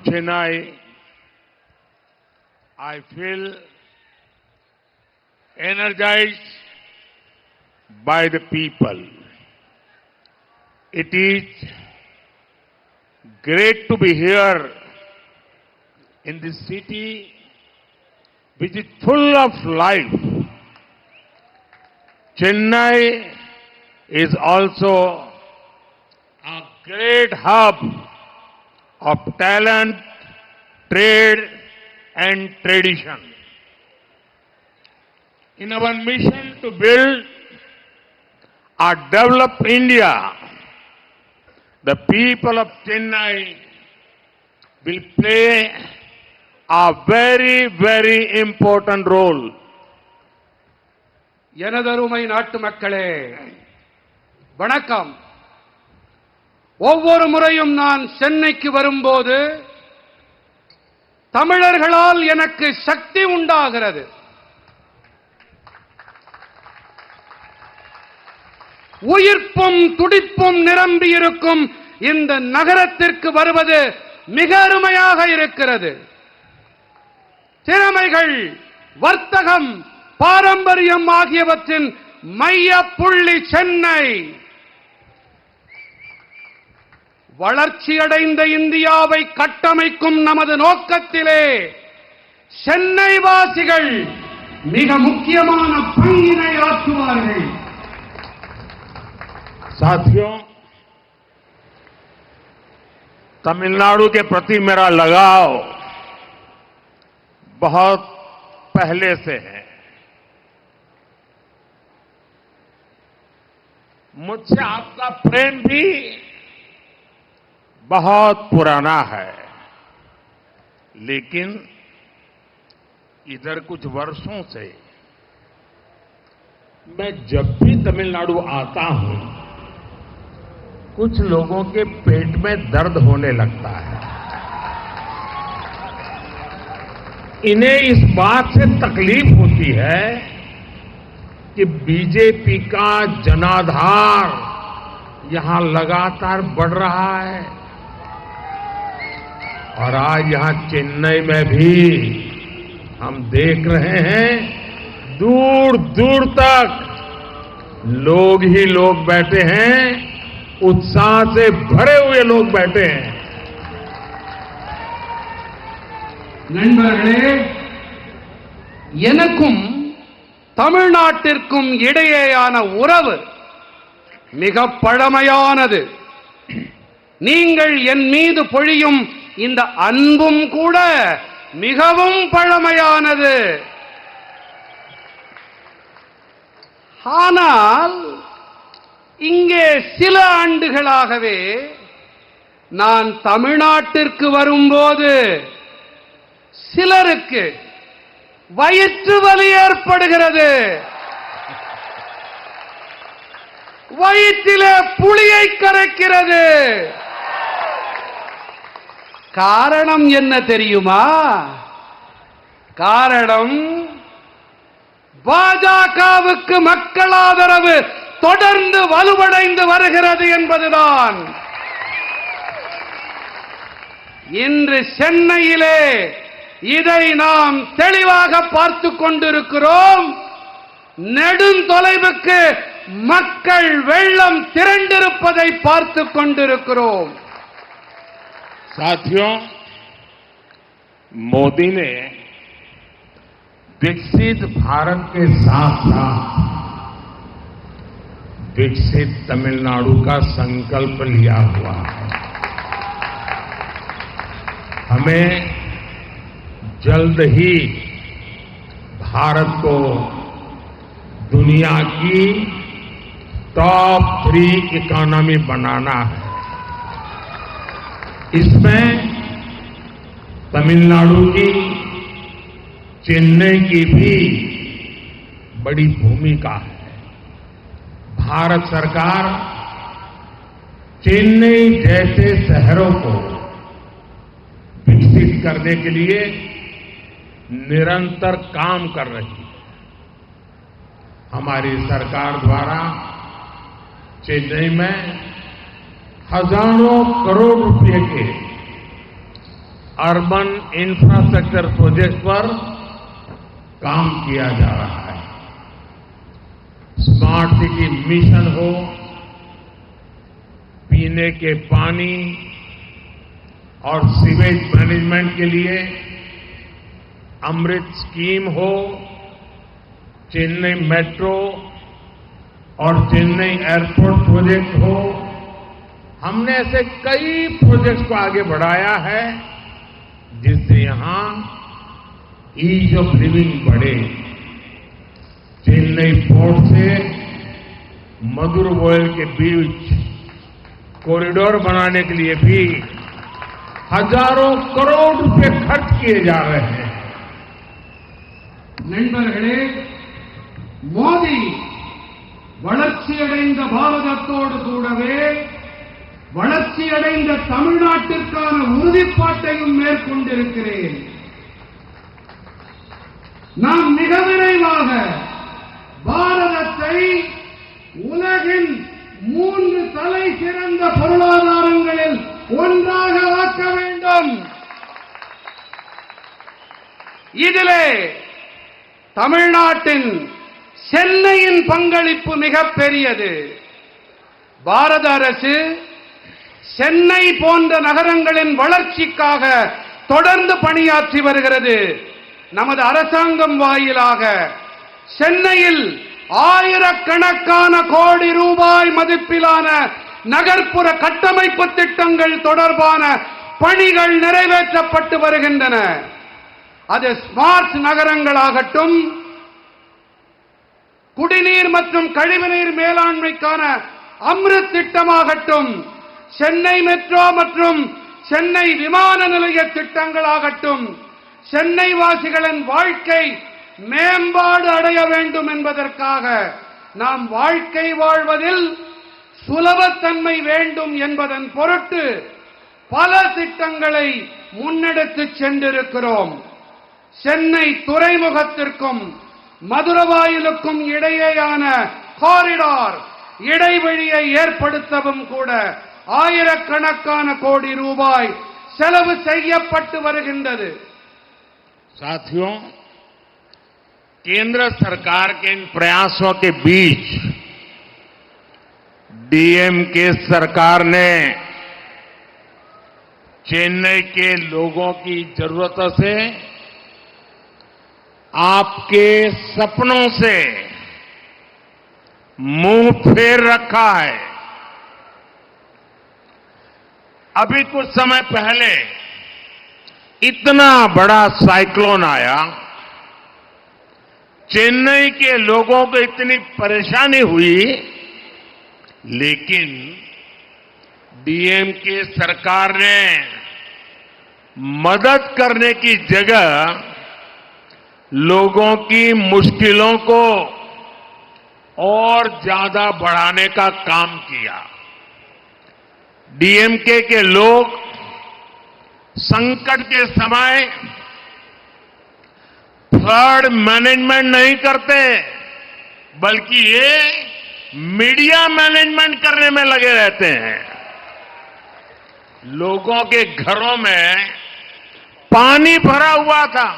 Chennai, I feel energized by the people. It is great to be here in this city which is full of life. Chennai is also a great hub of talent, trade and tradition. In our mission to build a developed India, the people of Chennai will play a very, very important role. எனதருமை நாட்டு மக்களே, வணக்கம். ஒவ்வொரு முறையும் நான் சென்னைக்கு வரும்போது தமிழர்களால் எனக்கு சக்தி உண்டாகிறது. உயிர்ப்பும் துடிப்பும் நிரம்பி இருக்கும் இந்த நகரத்திற்கு வருவது மிக அருமையாக இருக்கிறது. திறமைகள், வர்த்தகம், பாரம்பரியம் ஆகியவற்றின் மைய புள்ளி சென்னை. வளர்ச்சியடைந்த இந்தியாவை கட்டமைக்கும் நமது நோக்கத்திலே சென்னை வாசிகள் மிக முக்கியமான பங்கினை ஆற்றுவார்கள். साथियों, तमिलनाडु के प्रति मेरा लगाव बहुत पहले से है. मुझसे आपका प्रेम भी बहुत पुराना है, लेकिन इधर कुछ वर्षों से मैं जब भी तमिलनाडु आता हूं, कुछ लोगों के पेट में दर्द होने लगता है. इन्हें इस बात से तकलीफ होती है कि बीजेपी का जनाधार यहां लगातार बढ़ रहा है और आज यहां चेन्नई में भी हम देख रहे हैं दूर दूर तक लोग ही लोग बैठे हैं, उत्साह से भरे हुए लोग बैठे हैं. நண்பர்களே, எனக்கும் தமிழ்நாட்டிற்கும் இடையேயான உறவு மிக பழமையானது. நீங்கள் என் மீது பொழியும் இந்த அன்பும் கூட மிகவும் பழமையானது. ஆனால் இங்கே சில ஆண்டுகளாகவே நான் தமிழ்நாட்டிற்கு வரும்போது சிலருக்கு வயிற்று வலி ஏற்படுகிறது. வயிற்றிலே புளியை கரைக்கிறது. காரணம் என்ன தெரியுமா? காரணம் பாஜகவுக்கு மக்கள் ஆதரவு தொடர்ந்து வலுவடைந்து வருகிறது என்பதுதான். இன்று சென்னையிலே இதை நாம் தெளிவாக பார்த்துக் கொண்டிருக்கிறோம். நெடுந்தொலைவுக்கு மக்கள் வெள்ளம் திரண்டிருப்பதை பார்த்துக் கொண்டிருக்கிறோம். साथियों, मोदी ने विकसित भारत के साथ साथ विकसित तमिलनाडु का संकल्प लिया हुआ है. हमें जल्द ही भारत को दुनिया की टॉप 3 इकोनॉमी बनाना है. इसमें तमिलनाडु की, चेन्नई की भी बड़ी भूमिका है. भारत सरकार चेन्नई जैसे शहरों को विकसित करने के लिए निरंतर काम कर रही है. हमारी सरकार द्वारा चेन्नई में हजारों करोड़ रुपए के अर्बन इंफ्रास्ट्रक्चर प्रोजेक्ट पर काम किया जा रहा है। स्मार्ट सिटी मिशन हो, पीने के पानी और सीवेज मैनेजमेंट के लिए अमृत स्कीम हो, चेन्नई मेट्रो और चेन्नई एयरपोर्ट प्रोजेक्ट हो, हमने ऐसे कई प्रोजेक्ट्स को आगे बढ़ाया है जिससे यहां ईज ऑफ लिविंग बढ़े। चेन्नई पोर्ट से मदुरवायल के बीच कॉरिडोर बनाने के लिए भी हजारों करोड़ रुपए खर्च किए जा रहे हैं। நண்பர்களே, மோடி வளர்ச்சியடைந்த பாரதத்தோடு கூடவே வளர்ச்சியடைந்த தமிழ்நாட்டிற்கான உறுதிப்பாட்டையும் மேற்கொண்டிருக்கிறேன். நாம் மிக விரைவாக பாரதத்தை உலகின் 3 தலை சிறந்த பொருளாதாரங்களில் ஒன்றாக ஆக்க வேண்டும். இதிலே தமிழ்நாட்டின் சென்னையின் பங்களிப்பு மிகப்பெரியது. பாரத அரசு சென்னை போன்ற நகரங்களின் வளர்ச்சிக்காக தொடர்ந்து பணியாற்றி வருகிறது. நமது அரசாங்கம் வாயிலாக சென்னையில் ஆயிரக்கணக்கான கோடி ரூபாய் மதிப்பிலான நகர்ப்புற கட்டமைப்பு திட்டங்கள் தொடர்பான பணிகள் நிறைவேற்றப்பட்டு வருகின்றன. அது ஸ்மார்ட் நகரங்களாகட்டும், குடிநீர் மற்றும் கழிவுநீர் மேலாண்மைக்கான அம்ருத் திட்டமாகட்டும், சென்னை மெட்ரோ மற்றும் சென்னை விமான நிலைய திட்டங்களாகட்டும், சென்னை வாசிகளின் வாழ்க்கை மேம்பாடு அடைய வேண்டும் என்பதற்காக நாம் வாழ்க்கை வாழ்வதில் சுலபத்தன்மை வேண்டும் என்பதன் பொருட்டு பல திட்டங்களை முன்னெடுத்துச் சென்றிருக்கிறோம். சென்னை துறைமுகத்திற்கும் மதுரவாயிலுக்கும் இடையேயான காரிடார் இடைவெளியை ஏற்படுத்தவும் கூட ஆயிரக்கணக்கான கோடி ரூபாய் செலவு செய்யப்பட்டு வருகின்றது. साथियों, केंद्र सरकार के इन प्रयासों के बीच डीएमके सरकार ने चेन्नई के लोगों की जरूरतों से, आपके सपनों से मुंह फेर रखा है। अभी कुछ समय पहले इतना बड़ा साइक्लोन आया, चेन्नई के लोगों को इतनी परेशानी हुई, लेकिन डीएमके सरकार ने मदद करने की जगह लोगों की मुश्किलों को और ज्यादा बढ़ाने का काम किया। डीएमके के लोग संकट के समय फ्लड मैनेजमेंट नहीं करते, बल्कि ये मीडिया मैनेजमेंट करने में लगे रहते हैं। लोगों के घरों में पानी भरा हुआ था,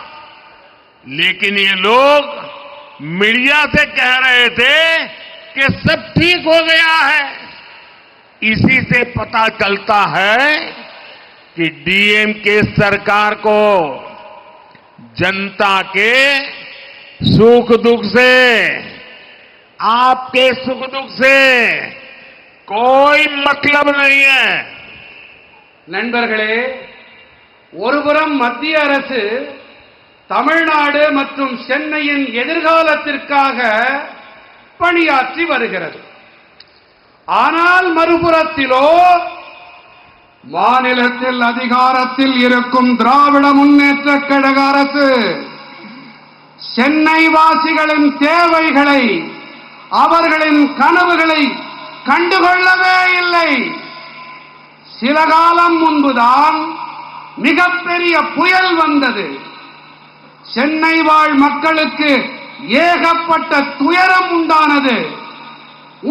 लेकिन ये लोग मीडिया से कह रहे थे कि सब ठीक हो गया है। इसी से पता चलता है कि डीएमके सरकार को जनता के सुख दुख से, आपके सुख दुख से कोई मतलब नहीं है। நண்பர்களே, ஒருபுறம் மத்திய அரசு தமிழ்நாடு மற்றும் சென்னையின் எதிர்காலத்திற்காக பணியாற்றி வருகிறது. ஆனால் மறுபுறத்திலோ மாநிலத்தில் அதிகாரத்தில் இருக்கும் திராவிட முன்னேற்றக் கழக அரசு சென்னை வாசிகளின் தேவைகளை, அவர்களின் கனவுகளை கண்டுகொள்ளவே இல்லை. சில காலம் முன்புதான் மிகப்பெரிய புயல் வந்தது. சென்னை வாழ் மக்களுக்கு ஏகப்பட்ட துயரம் உண்டானது.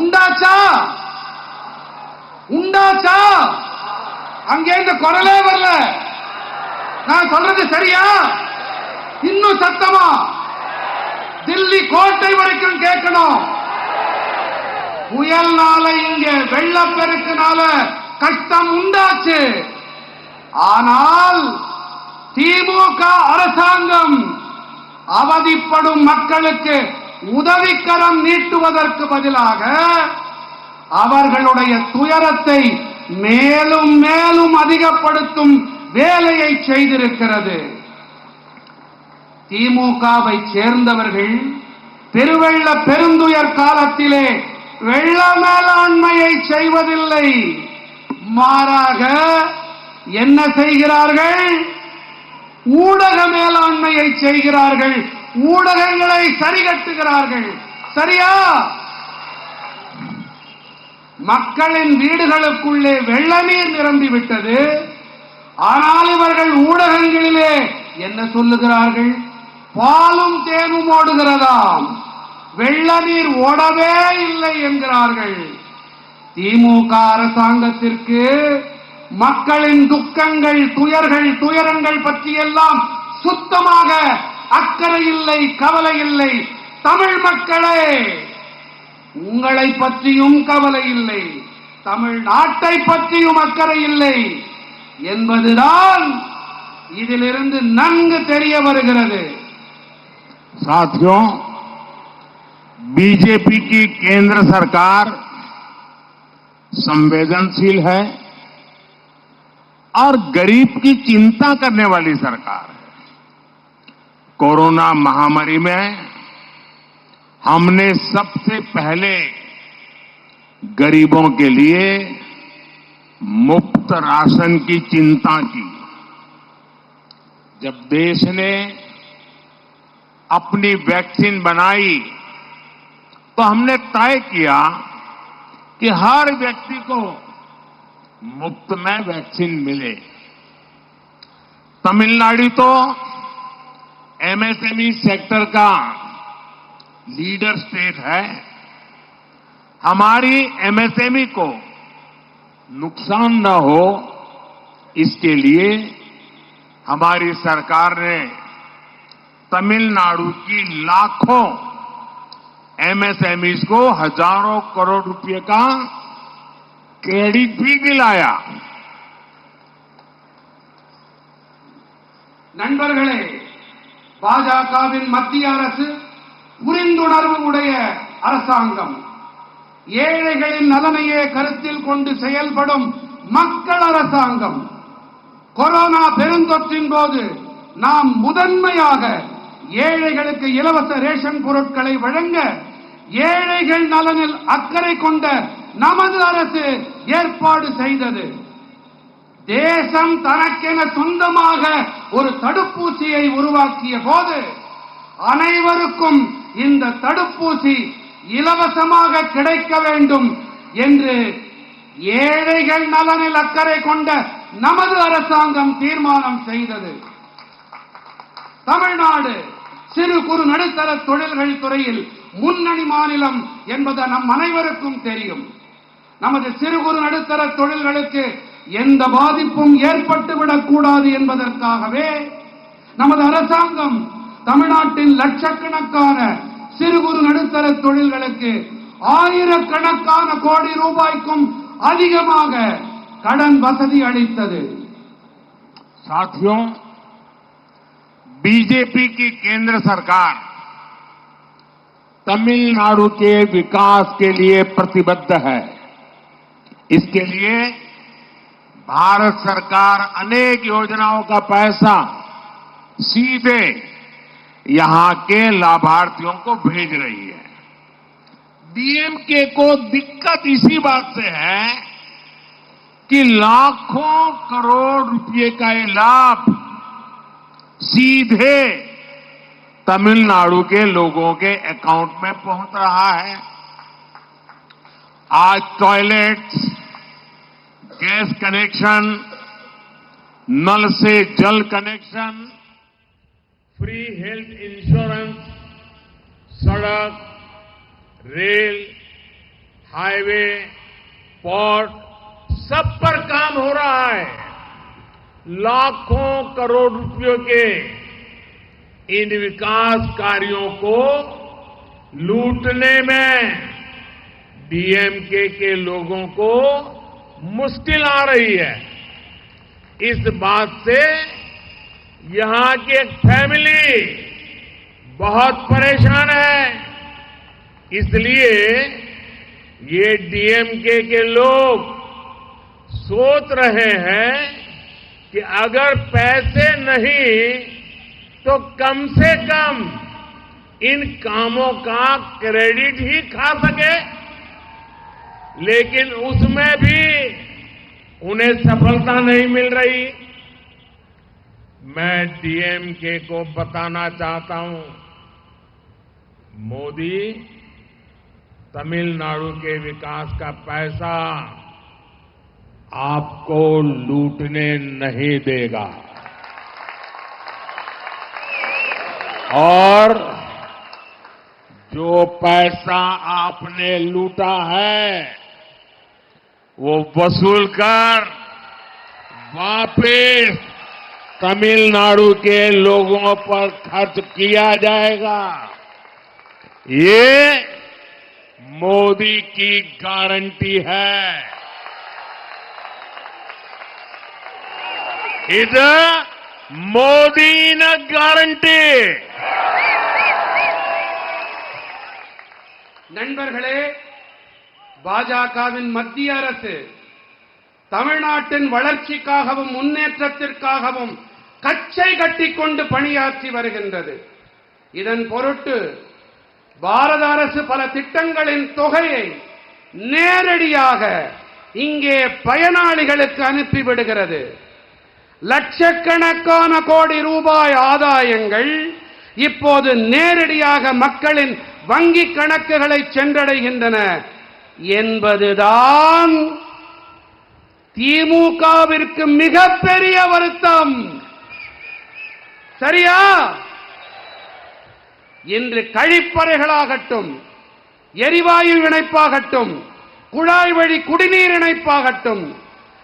உண்டாச்சா? அங்கே இந்த குரலே வரல. நான் சொல்றது சரியா? இன்னும் சத்தமா தில்லி கோட்டை வரைக்கும் கேட்கணும். புயல்னால இங்க வெள்ளப்பெருக்குனால கஷ்டம் உண்டாச்சு. ஆனால் திமுக அரசாங்கம் அவதிப்படும் மக்களுக்கு உதவிக்கரம் நீட்டுவதற்கு பதிலாக அவர்களுடைய துயரத்தை மேலும் மேலும் அதிகப்படுத்தும் வேலையை செய்திருக்கிறது. திமுகவை சேர்ந்தவர்கள் பெருவெள்ள பெருந்துயர் காலத்திலே வெள்ள மேலாண்மையை செய்வதில்லை. மாறாக என்ன செய்கிறார்கள்? ஊடக மேலாண்மையை செய்கிறார்கள். ஊடகங்களை சரிகட்டுகிறார்கள். சரியா? மக்களின் வீடுகளுக்குள்ளே வெள்ள நீர் நிரம்பிவிட்டது. ஆனால் இவர்கள் ஊடகங்களிலே என்ன சொல்லுகிறார்கள்? பாலும் தேனும் ஓடுகிறதாம், வெள்ள நீர் ஓடவே இல்லை என்கிறார்கள். திமுக அரசாங்கத்திற்கு மக்களின் துக்கங்கள், துயரங்கள் பற்றியெல்லாம் சுத்தமாக அக்கறை இல்லை, கவலை இல்லை. தமிழ் மக்களே, உங்களை பற்றியும் கவலை இல்லை, தமிழ்நாட்டை பற்றியும் அக்கறை இல்லை என்பதுதான் இதிலிருந்து நன்கு தெரிய வருகிறது. साथियों, बीजेपी की केंद्र सरकार संवेदनशील है और गरीब की चिंता करने वाली सरकार है। कोरोना महामारी में हमने सबसे पहले गरीबों के लिए मुफ्त राशन की चिंता की। जब देश ने अपनी वैक्सीन बनाई तो हमने तय किया कि हर व्यक्ति को मुफ्त में वैक्सीन मिले। तमिलनाडु तो एमएसएमई सेक्टर का लीडर स्टेट है। हमारी एमएसएमई को नुकसान न हो, इसके लिए हमारी सरकार ने तमिलनाडु की लाखों एमएसएमईज को हजारों करोड़ रुपए का क्रेडिट भी दिलाया। நண்பர்களே, பாஜகவின் மத்திய அரசு புரிந்துணர்வு உடைய அரசாங்கம், ஏழைகளின் நலனையே கருத்தில் கொண்டு செயல்படும் மக்கள் அரசாங்கம். கொரோனா பெருந்தொற்றின் போது நாம் முதன்மையாக ஏழைகளுக்கு இலவச ரேஷன் பொருட்களை வழங்க ஏழைகள் நலனில் அக்கறை கொண்ட நமது அரசு ஏற்பாடு செய்தது. தேசம் தனக்கென சொந்தமாக ஒரு தடுப்பூசியை உருவாக்கிய போது அனைவருக்கும் இந்த தடுப்பூசி இலவசமாக கிடைக்க வேண்டும் என்று ஏழைகள் நலனில் அக்கறை கொண்ட நமது அரசாங்கம் தீர்மானம் செய்தது. தமிழ்நாடு சிறு குறு நடுத்தர தொழில்கள் துறையில் முன்னணி மாநிலம் என்பது நம் அனைவருக்கும் தெரியும். நமது சிறு குறு நடுத்தர தொழில்களுக்கு எந்த பாதிப்பும் ஏற்பட்டுவிடக் கூடாது என்பதற்காகவே நமது அரசாங்கம் தமிழ்நாட்டின் லட்சக்கணக்கான சிறு குறு நடுத்தர தொழில்களுக்கு ஆயிரக்கணக்கான கோடி ரூபாய்க்கும் அதிகமாக கடன் வசதி அளித்தது. साथियों, बीजेपी की केंद्र सरकार तमिलनाडु के विकास के लिए प्रतिबद्ध है। इसके लिए भारत सरकार अनेक योजनाओं का पैसा सीधे यहां के लाभार्थियों को भेज रही है। डीएमके को दिक्कत इसी बात से है कि लाखों करोड़ रुपए का ये लाभ सीधे तमिलनाडु के लोगों के अकाउंट में पहुंच रहा है। आज टॉयलेट्स, गैस कनेक्शन, नल से जल कनेक्शन, फ्री हेल्थ इंश्योरेंस, सड़क, रेल, हाईवे, पोर्ट, सब पर काम हो रहा है। लाखों करोड़ रुपयों के इन विकास कार्यों को लूटने में डीएमके के लोगों को मुश्किल आ रही है। इस बात से यहां की एक फैमिली बहुत परेशान है। इसलिए ये डीएमके के लोग सोच रहे हैं कि अगर पैसे नहीं तो कम से कम इन कामों का क्रेडिट ही खा सके, लेकिन उसमें भी उन्हें सफलता नहीं मिल रही। मैं डीएमके को बताना चाहता हूं, मोदी तमिलनाडु के विकास का पैसा आपको लूटने नहीं देगा और जो पैसा आपने लूटा है वो वसूल कर वापस तमिलनाडु के लोगों पर खर्च किया जाएगा। ये मोदी की गारंटी है। இது மோடியின் கேரண்டி। நண்பர்களே, பாஜகவின் மத்திய அரசு தமிழ்நாட்டின் வளர்ச்சிக்காகவும் முன்னேற்றத்திற்காகவும் கச்சை கட்டிக்கொண்டு பணியாற்றி வருகின்றது. இதன் பொருட்டு பாரத அரசு பல திட்டங்களின் தொகையை நேரடியாக இங்கே பயனாளிகளுக்கு அனுப்பிவிடுகிறது. லட்சக்கணக்கான கோடி ரூபாய் ஆதாயங்கள் இப்போது நேரடியாக மக்களின் வங்கி கணக்குகளை சென்றடைகின்றன என்பதுதான் திமுகவிற்கு மிகப்பெரிய வருத்தம். சரியா? இன்று கழிப்பறைகளாகட்டும், எரிவாயு இணைப்பாகட்டும், குழாய் வழி குடிநீர் இணைப்பாகட்டும்,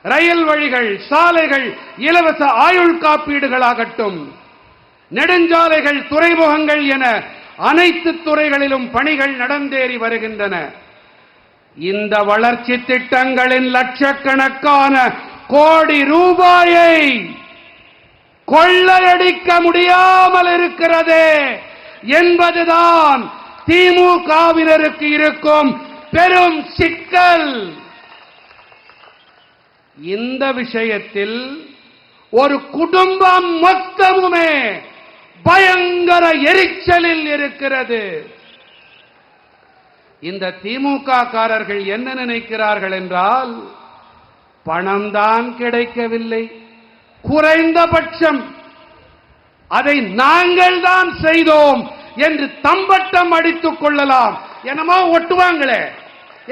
ரயில் வழிகள், சாலைகள், இலவச ஆயுள் காப்பீடுகளாகட்டும், நெடுஞ்சாலைகள், துறைமுகங்கள் என அனைத்து துறைகளிலும் பணிகள் நடந்தேறி வருகின்றன. இந்த வளர்ச்சி திட்டங்களின் லட்சக்கணக்கான கோடி ரூபாயை கொள்ளையடிக்க முடியாமல் இருக்கிறதே என்பதுதான் திமுகவினருக்கு இருக்கும் பெரும் சிக்கல். இந்த விஷயத்தில் ஒரு குடும்பம் மொத்தமுமே பயங்கர எரிச்சலில் இருக்கிறது. இந்த திமுக காரர்கள் என்ன நினைக்கிறார்கள் என்றால், பணம் தான் கிடைக்கவில்லை, குறைந்தபட்சம் அதை நாங்கள் தான் செய்தோம் என்று தம்பட்டம் அடித்துக் கொள்ளலாம். என்னமோ ஒட்டுவாங்களே,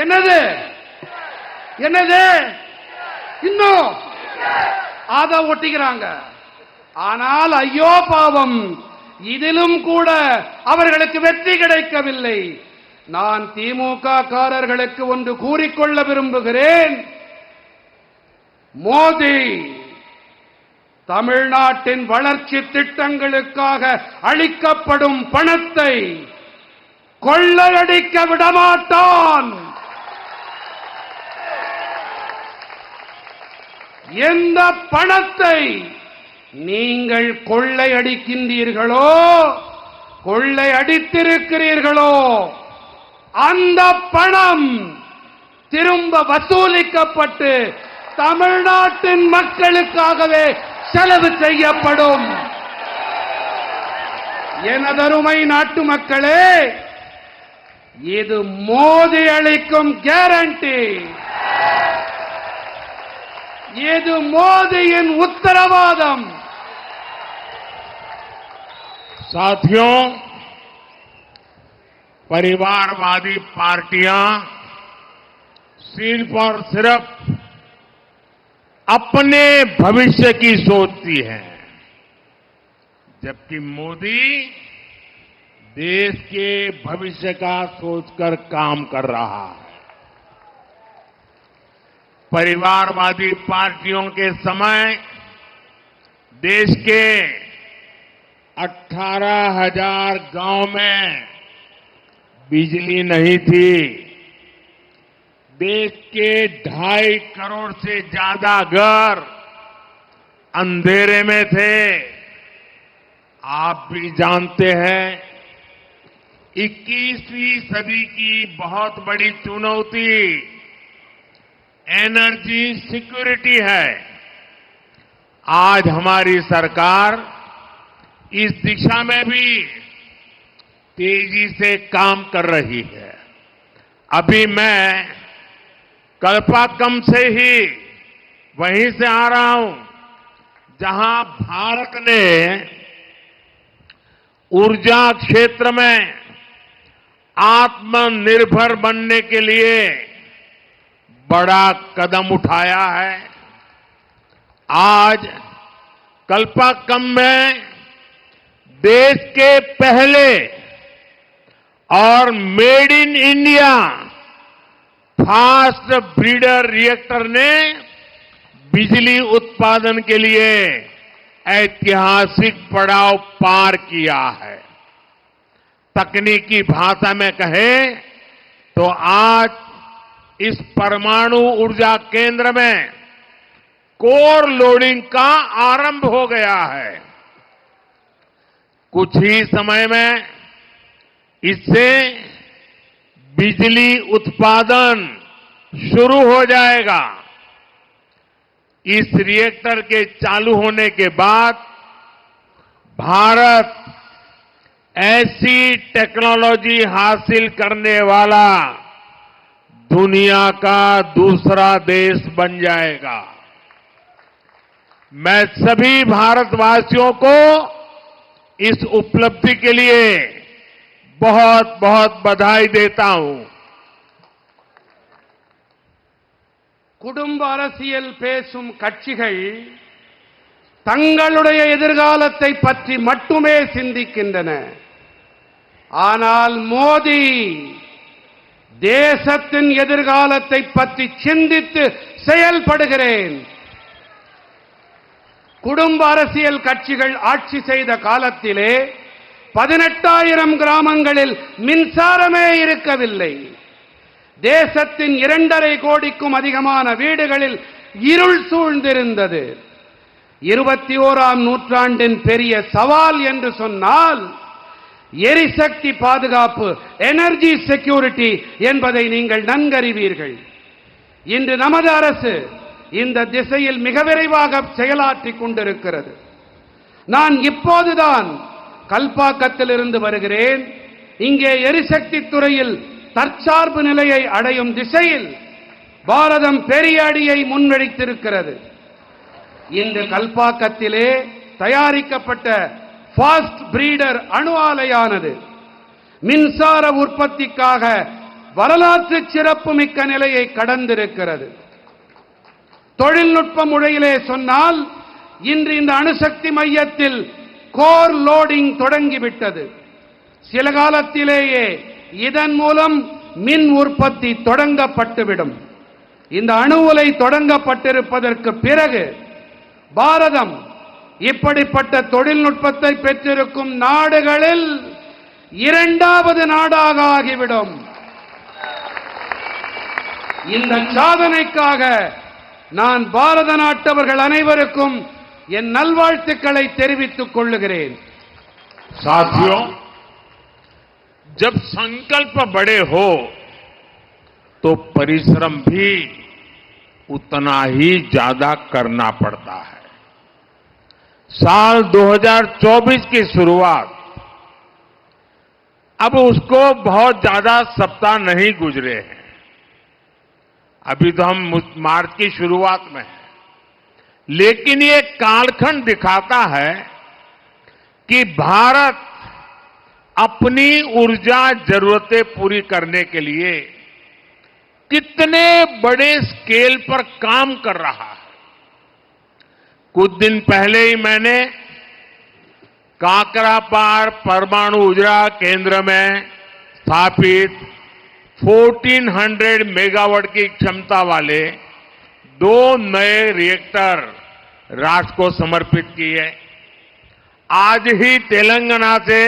என்னது என்னது இன்னும் அத ஒட்டிக்கிறாங்க. ஆனால் ஐயோ பாவம், இதிலும் கூட அவர்களுக்கு வெற்றி கிடைக்கவில்லை. நான் திமுக காரர்களுக்கு ஒன்று கூறிக்கொள்ள விரும்புகிறேன். மோடி தமிழ்நாட்டின் வளர்ச்சி திட்டங்களுக்காக அளிக்கப்படும் பணத்தை கொள்ளையடிக்க விடமாட்டான். எந்த பணத்தை நீங்கள் கொள்ளையடிக்கின்றீர்களோ, கொள்ளையடித்திருக்கிறீர்களோ, அந்த பணம் திரும்ப வசூலிக்கப்பட்டு தமிழ்நாட்டின் மக்களுக்காகவே செலவு செய்யப்படும். எனதருமை நாட்டு மக்களே, இது மோடி அளிக்கும் கேரண்டி, இது மோடியின் உத்தரவாदम। साथियों, परिवारवादी पार्टियां सिर्फ और सिर्फ अपने भविष्य की सोचती हैं, जबकि मोदी देश के भविष्य का सोचकर काम कर रहा है। परिवारवादी पार्टियों के समय देश के 18,000 गांव में बिजली नहीं थी। देश के 2.5 करोड़ से ज्यादा घर अंधेरे में थे। आप भी जानते हैं 21वीं सदी की बहुत बड़ी चुनौती एनर्जी सिक्योरिटी है। आज हमारी सरकार इस दिशा में भी तेजी से काम कर रही है। अभी मैं कल्पाकम से ही वहीं से आ रहा हूं जहां भारत ने ऊर्जा क्षेत्र में आत्मनिर्भर बनने के लिए बड़ा कदम उठाया है। आज कल्पाकम में देश के पहले और made in India fast breeder reactor ने बिजली उत्पादन के लिए ऐतिहासिक पड़ाव पार किया है। तकनीकी भाषा में कहें तो आज इस परमाणु ऊर्जा केंद्र में कोर लोडिंग का आरंभ हो गया है। कुछ ही समय में इससे बिजली उत्पादन शुरू हो जाएगा। इस रिएक्टर के चालू होने के बाद भारत ऐसी टेक्नोलॉजी हासिल करने वाला दुनिया का दूसरा देश बन जाएगा। मैं सभी भारतवासियों को इस उपलब्धि के लिए बहुत बहुत बधाई देता हूं। குடும்ப அரசியல் பேசும் கட்சிகள் தங்களுடைய எதிர்காலத்தை பற்றி மட்டுமே சிந்திக்கின்றன. ஆனால் மோடி தேசத்தின் எதிர்காலத்தை பற்றி சிந்தித்து செயல்படுகிறேன். குடும்ப அரசியல் கட்சிகள் ஆட்சி செய்த காலத்திலே 18,000 கிராமங்களில் மின்சாரமே இருக்கவில்லை. தேசத்தின் 2.5 கோடிக்கும் அதிகமான வீடுகளில் இருள் சூழ்ந்திருந்தது. 21ஆம் நூற்றாண்டின் பெரிய சவால் என்று சொன்னால் எரிசக்தி பாதுகாப்பு, எனர்ஜி செக்யூரிட்டி என்பதை நீங்கள் நன்கறிவீர்கள். இன்று நமது அரசு இந்த திசையில் மிக விரைவாக செயலாற்றிக் கொண்டிருக்கிறது. நான் இப்போதுதான் கல்பாக்கத்திலிருந்து வருகிறேன். இங்கே எரிசக்தி துறையில் தற்சார்பு நிலையை அடையும் திசையில் பாரதம் பெரிய அடியை முன்வைத்திருக்கிறது. இன்று கல்பாக்கத்திலே தயாரிக்கப்பட்ட ஃபாஸ்ட் பிரீடர் அணு ஆலையானது மின்சார உற்பத்திக்காக வரலாற்று சிறப்புமிக்க நிலையை கடந்திருக்கிறது. தொழில்நுட்ப முறையிலே சொன்னால் இன்று இந்த அணுசக்தி மையத்தில் கோர் லோடிங் தொடங்கிவிட்டது. சில காலத்திலேயே இதன் மூலம் மின் உற்பத்தி தொடங்கப்பட்டுவிடும். இந்த அணு உலை தொடங்கப்பட்டிருப்பதற்கு பிறகு பாரதம் இப்படிப்பட்ட தொழில்நுட்பத்தை பெற்றிருக்கும் நாடுகளில் 2வது நாடாக ஆகிவிடும். இந்த சாதனைக்காக நான் பாரத நாட்டவர்கள் அனைவருக்கும் என் நல்வாழ்த்துக்களை தெரிவித்துக் கொள்ளுகிறேன். साथियों, जब संकल्प बड़े हो तो परिश्रम भी उतना ही ज्यादा करना पड़ता है। साल 2024 की शुरुआत अब उसको बहुत ज्यादा सप्ताह नहीं गुजरे हैं। अभी तो हम मार्च की शुरुआत में हैं, लेकिन ये कालखंड दिखाता है कि भारत अपनी ऊर्जा जरूरतें पूरी करने के लिए कितने बड़े स्केल पर काम कर रहा है। कुछ दिन पहले ही मैंने काकरापार परमाणु ऊर्जा केंद्र में स्थापित 1400 मेगावाट की क्षमता वाले 2 नए रिएक्टर राष्ट्र को समर्पित की है। आज ही तेलंगाना से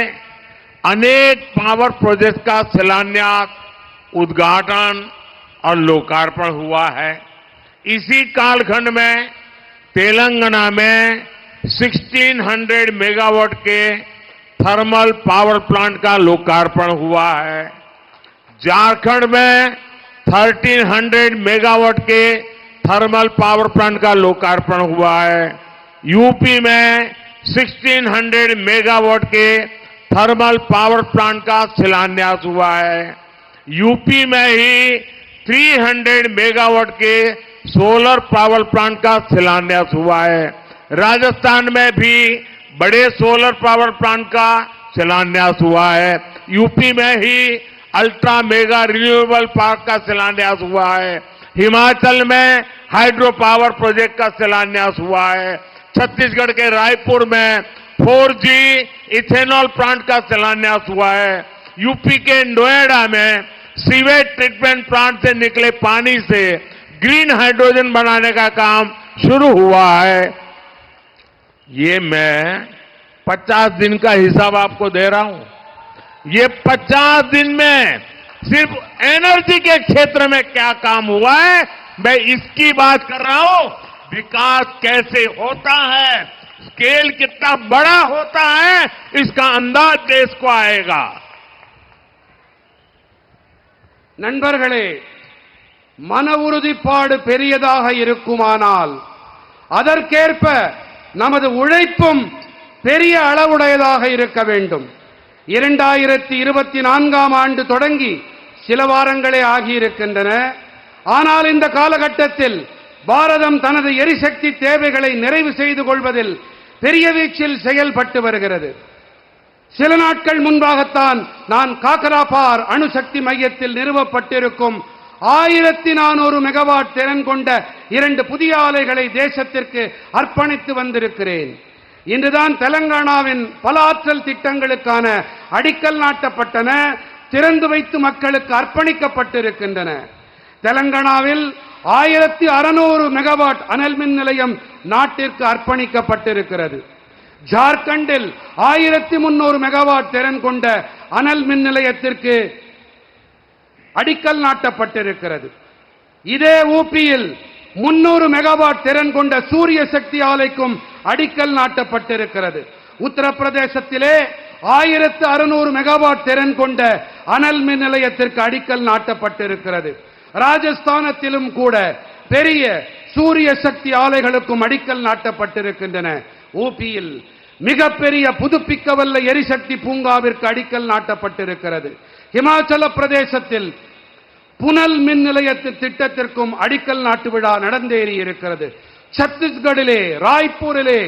अनेक पावर प्रोजेक्ट का शिलान्यास, उद्घाटन और लोकार्पण हुआ है। इसी कालखंड में तेलंगाना में 1600 मेगावाट के थर्मल पावर प्लांट का लोकार्पण हुआ है। झारखंड में 1300 मेगावाट के थर्मल पावर प्लांट का लोकार्पण हुआ है। यूपी में 1600 मेगावाट के थर्मल पावर प्लांट का शिलान्यास हुआ है। यूपी में ही 300 मेगावाट के सोलर पावर प्लांट का शिलान्यास हुआ है। राजस्थान में भी बड़े सोलर पावर प्लांट का शिलान्यास हुआ है। यूपी में ही अल्ट्रा मेगा रिन्यूएबल पार्क का शिलान्यास हुआ है। हिमाचल में हाइड्रो पावर प्रोजेक्ट का शिलान्यास हुआ है। छत्तीसगढ़ के रायपुर में 4G इथेनॉल प्लांट का शिलान्यास हुआ है। यूपी के नोएडा में सीवेज ट्रीटमेंट प्लांट से निकले पानी से ग्रीन हाइड्रोजन बनाने का काम शुरू हुआ है। ये मैं 50 दिन का हिसाब आपको दे रहा हूं। ये 50 दिन में सिर्फ एनर्जी के क्षेत्र में क्या काम हुआ है, मैं इसकी बात कर रहा हूं। विकास कैसे होता है, स्केल कितना बड़ा होता है, इसका अंदाज देश को आएगा। நண்பர்களே, மன உறுதிப்பாடு பெரியதாக இருக்குமானால் அதற்கேற்ப நமது உழைப்பும் பெரிய அளவுடையதாக இருக்க வேண்டும். 2024ஆம் ஆண்டு தொடங்கி சில வாரங்களே ஆகியிருக்கின்றன. ஆனால் இந்த காலகட்டத்தில் பாரதம் தனது எரிசக்தி தேவைகளை நிறைவு செய்து கொள்வதில் பெரிய வீச்சில் செயல்பட்டு வருகிறது. சில நாட்கள் முன்பாகத்தான் நான் காக்கராபார் அணுசக்தி மையத்தில் நிறுவப்பட்டிருக்கும் 1400 மெகாவாட் திறன் கொண்ட 2 புதிய ஆலைகளை தேசத்திற்கு அர்ப்பணித்து வந்திருக்கிறேன். இன்றுதான் தெலங்கானாவின் பல ஆற்றல் திட்டங்களுக்கான அடிக்கல் நாட்டப்பட்டன, திறந்து வைத்து மக்களுக்கு அர்ப்பணிக்கப்பட்டிருக்கின்றன. தெலங்கானாவில் 1600 மெகாவாட் அனல் மின் நிலையம் நாட்டிற்கு அர்ப்பணிக்கப்பட்டிருக்கிறது. ஜார்க்கண்டில் 1300 மெகாவாட் திறன் கொண்ட அனல் மின் நிலையத்திற்கு அடிக்கல் நாட்டப்பட்டிருக்கிறது. இதே ஊபியில் 300 மெகாவாட் திறன் கொண்ட சூரிய சக்தி ஆலைக்கும் அடிக்கல் நாட்டப்பட்டிருக்கிறது. உத்தரப்பிரதேசத்திலே 1600 மெகாவாட் திறன் கொண்ட அனல் மின் நிலையத்திற்கு அடிக்கல் நாட்டப்பட்டிருக்கிறது. ராஜஸ்தானத்திலும் கூட பெரிய சூரிய சக்தி ஆலைகளுக்கும் அடிக்கல் நாட்டப்பட்டிருக்கின்றன. ஊபியில் மிகப்பெரிய புதுப்பிக்கவல்ல எரிசக்தி பூங்காவிற்கு அடிக்கல் நாட்டப்பட்டிருக்கிறது. இமாச்சல பிரதேசத்தில் புனல் மின் நிலையத்தின் திட்டத்திற்கும் அடிக்கல் நாட்டு விழா நடந்தேறி இருக்கிறது. சத்தீஸ்கடிலே ராய்ப்பூரிலே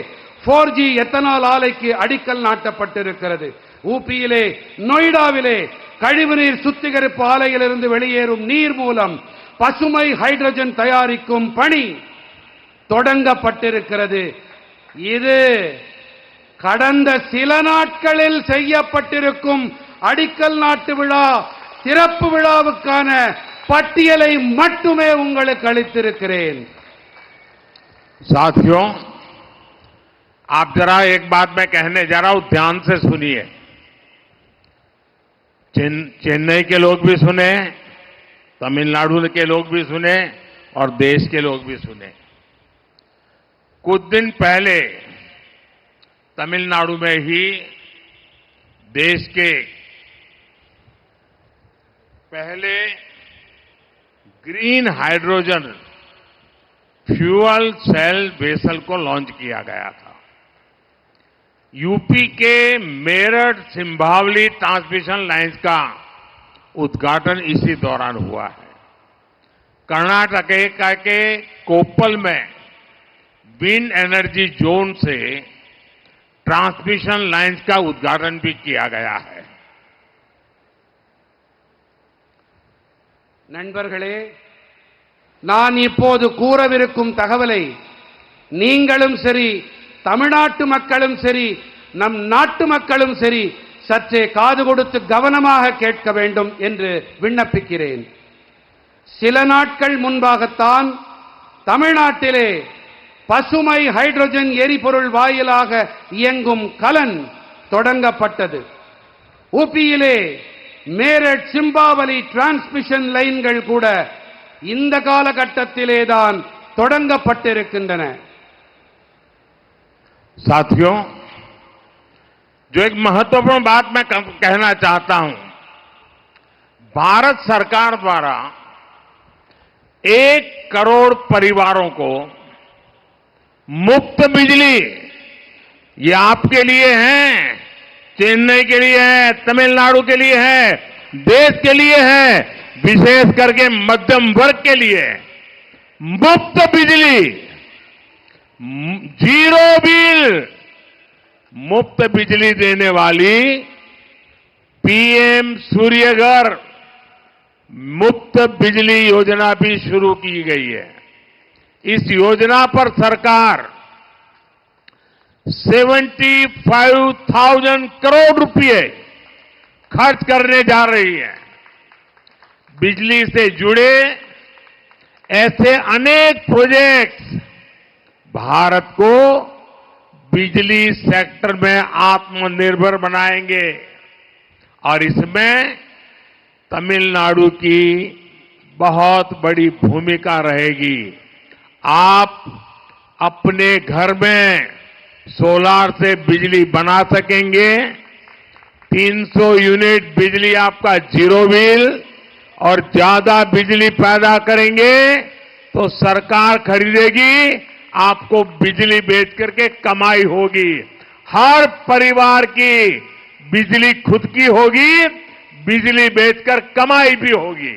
4G எத்தனால் ஆலைக்கு அடிக்கல் நாட்டப்பட்டிருக்கிறது. ஊபியிலே நொய்டாவிலே கழிவுநீர் சுத்திகரிப்பு ஆலையிலிருந்து வெளியேறும் நீர் மூலம் பசுமை ஹைட்ரஜன் தயாரிக்கும் பணி தொடங்கப்பட்டிருக்கிறது. இது கடந்த சில நாட்களில் செய்யப்பட்டிருக்கும் அடிக்கல் நாட்டு விழா திறப்பு விழாவுக்கான பட்டியலை மட்டுமே உங்களுக்கு அளித்திருக்கிறேன். साथियों, आप जरा एक बात मैं कहने जा रहा हूं, ध्यान से सुनिए। चेन्नई के लोग भी सुने, तमिलनाडु के लोग भी सुने और देश के लोग भी सुने। कुछ दिन पहले तमिलनाडु में ही देश के पहले green hydrogen fuel cell vessel को लॉन्च किया गया था। यूपी के मेरठ सिंभावली ट्रांसमिशन लाइन्स का उद्घाटन इसी दौरान हुआ है। कर्नाटक के कोप्पल में विंड एनर्जी जोन से ट्रांसमिशन लाइन्स का उद्घाटन भी किया गया है। நண்பர்களே, நான் இப்போது கூறவிருக்கும் தகவலை நீங்களும் சரி, தமிழ்நாட்டு மக்களும் சரி, நம் நாட்டு மக்களும் சரி சற்றே காது கொடுத்து கவனமாக கேட்க வேண்டும் என்று விண்ணப்பிக்கிறேன். சில நாட்கள் முன்பாகத்தான் தமிழ்நாட்டிலே பசுமை ஹைட்ரஜன் எரிபொருள் வாயிலாக இயங்கும் கலன் தொடங்கப்பட்டது. ஊபியிலே மேரட் சிம்பாவலி டிரான்ஸ்மிஷன் லைன்கள் கூட இந்த காலகட்டத்திலேதான் தொடங்கப்பட்டிருக்கின்றன. साथियों, जो एक महत्वपूर्ण बात मैं कहना चाहता हूं, भारत सरकार द्वारा 1 करोड़ परिवारों को मुफ्त बिजली, ये आपके लिए है, चेन्नई के लिए है, तमिलनाडु के लिए है, देश के लिए है, विशेष करके मध्यम वर्ग के लिए मुफ्त बिजली, जीरो बिल मुफ्त बिजली देने वाली पीएम सूर्यघर मुफ्त बिजली योजना भी शुरू की गई है. इस योजना पर सरकार 75,000 करोड़ रुपए खर्च करने जा रही है. बिजली से जुड़े ऐसे अनेक प्रोजेक्ट्स भारत को बिजली सेक्टर में आत्मनिर्भर बनाएंगे और इसमें तमिलनाडु की बहुत बड़ी भूमिका रहेगी. आप अपने घर में सोलार से बिजली बना सकेंगे. 300 यूनिट बिजली आपका जीरो बिल और ज्यादा बिजली पैदा करेंगे तो सरकार खरीदेगी, आपको बिजली बेच करके कमाई होगी. हर परिवार की बिजली खुद की होगी, बिजली बेचकर कमाई भी होगी.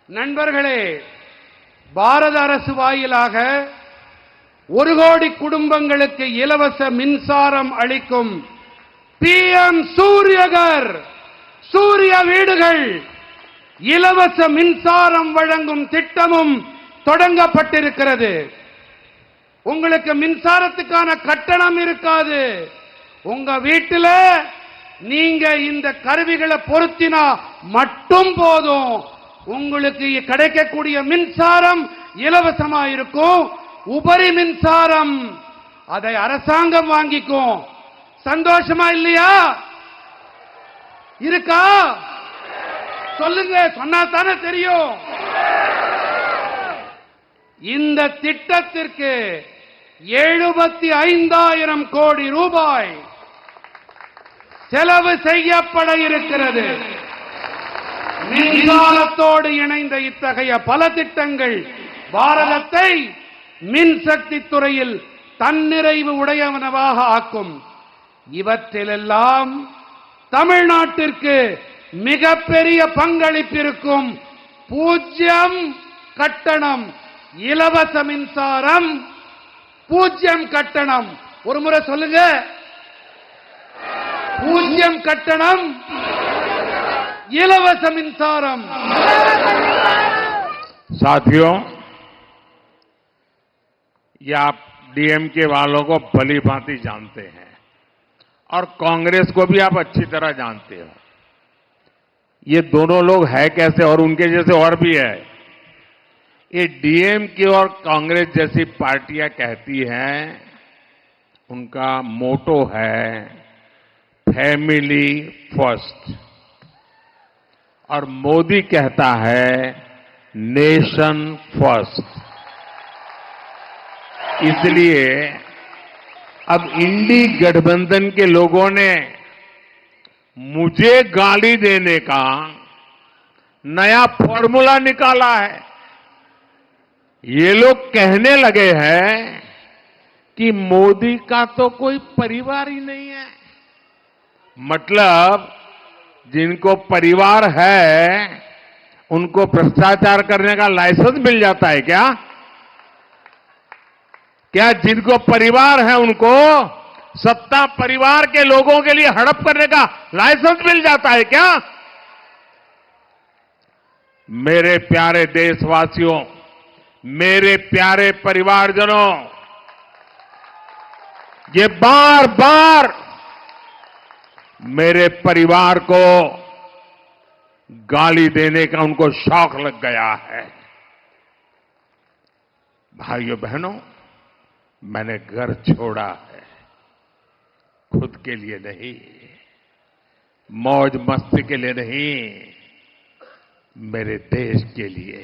நண்பர்களே, பாரத அரசு வாயிலாக 1 கோடி குடும்பங்களுக்கு இலவச மின்சாரம் அளிக்கும் PM சூரியகர், சூரிய வீடுகள், இலவச மின்சாரம் வழங்கும் திட்டமும் தொடங்கப்பட்டிருக்கிறது. உங்களுக்கு மின்சாரத்துக்கான கட்டணம் இருக்காது. உங்க வீட்டில நீங்க இந்த கருவிகளை பொருத்தினா மட்டும் போதும். உங்களுக்கு கிடைக்கக்கூடிய மின்சாரம் இலவசமா இருக்கும். உபரி மின்சாரம் அதை அரசாங்கம் வாங்கிக்கும். சந்தோஷமா இல்லையா? இருக்கா? சொல்லுங்க, சொன்னா தானே தெரியும். இந்த திட்டத்திற்கு 75,000 கோடி ரூபாய் செலவு செய்யப்பட இருக்கிறது. மின்சாரத்தோடு இணைந்த இத்தகைய பல திட்டங்கள் பாரதத்தை மின்சக்தி துறையில் தன்னிறைவு உடையவனவாக ஆக்கும். இவற்றிலெல்லாம் தமிழ்நாட்டிற்கு மிகப்பெரிய பங்களிப்பிருக்கும். 0 கட்டணம் இலவச மின்சாரம், 0 கட்டணம். ஒரு முறை சொல்லுங்க, 0 கட்டணம் இலவச மின்சாரம். साथियों, ये आप डीएमके वालों को भली भांति जानते हैं और कांग्रेस को भी आप अच्छी तरह जानते हो. ये दोनों लोग है कैसे, और उनके जैसे और भी है. ये डीएमके और कांग्रेस जैसी पार्टियां कहती हैं, उनका मोटो है फैमिली फर्स्ट और मोदी कहता है नेशन फर्स्ट. इसलिए अब इंडी गठबंधन के लोगों ने मुझे गाली देने का नया फॉर्मूला निकाला है. ये लोग कहने लगे हैं कि मोदी का तो कोई परिवार ही नहीं है. मतलब जिनको परिवार है उनको भ्रष्टाचार करने का लाइसेंस मिल जाता है क्या? क्या जिनको परिवार है उनको सत्ता परिवार के लोगों के लिए हड़प करने का लाइसेंस मिल जाता है क्या? मेरे प्यारे देशवासियों, मेरे प्यारे परिवारजनों, ये बार बार मेरे परिवार को गाली देने का उनको शौक लग गया है. भाइयों बहनों, मैंने घर छोड़ा है, खुद के लिए नहीं, मौज मस्ती के लिए नहीं, मेरे देश के लिए।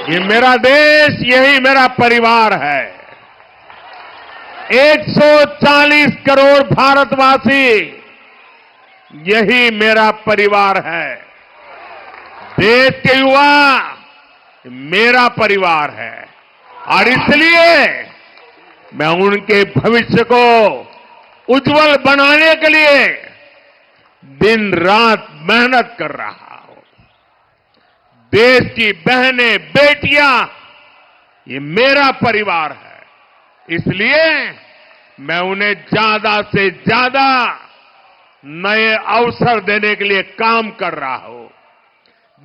ये मेरा देश, यही मेरा परिवार है। 140 करोड़ भारतवासी, यही मेरा परिवार है। देश के युवा मेरा परिवार है और इसलिए मैं उनके भविष्य को उज्जवल बनाने के लिए दिन रात मेहनत कर रहा हूं। देश की बहनें, बेटियां, ये मेरा परिवार है। इसलिए मैं उन्हें ज्यादा से ज्यादा नए अवसर देने के लिए काम कर रहा हूं।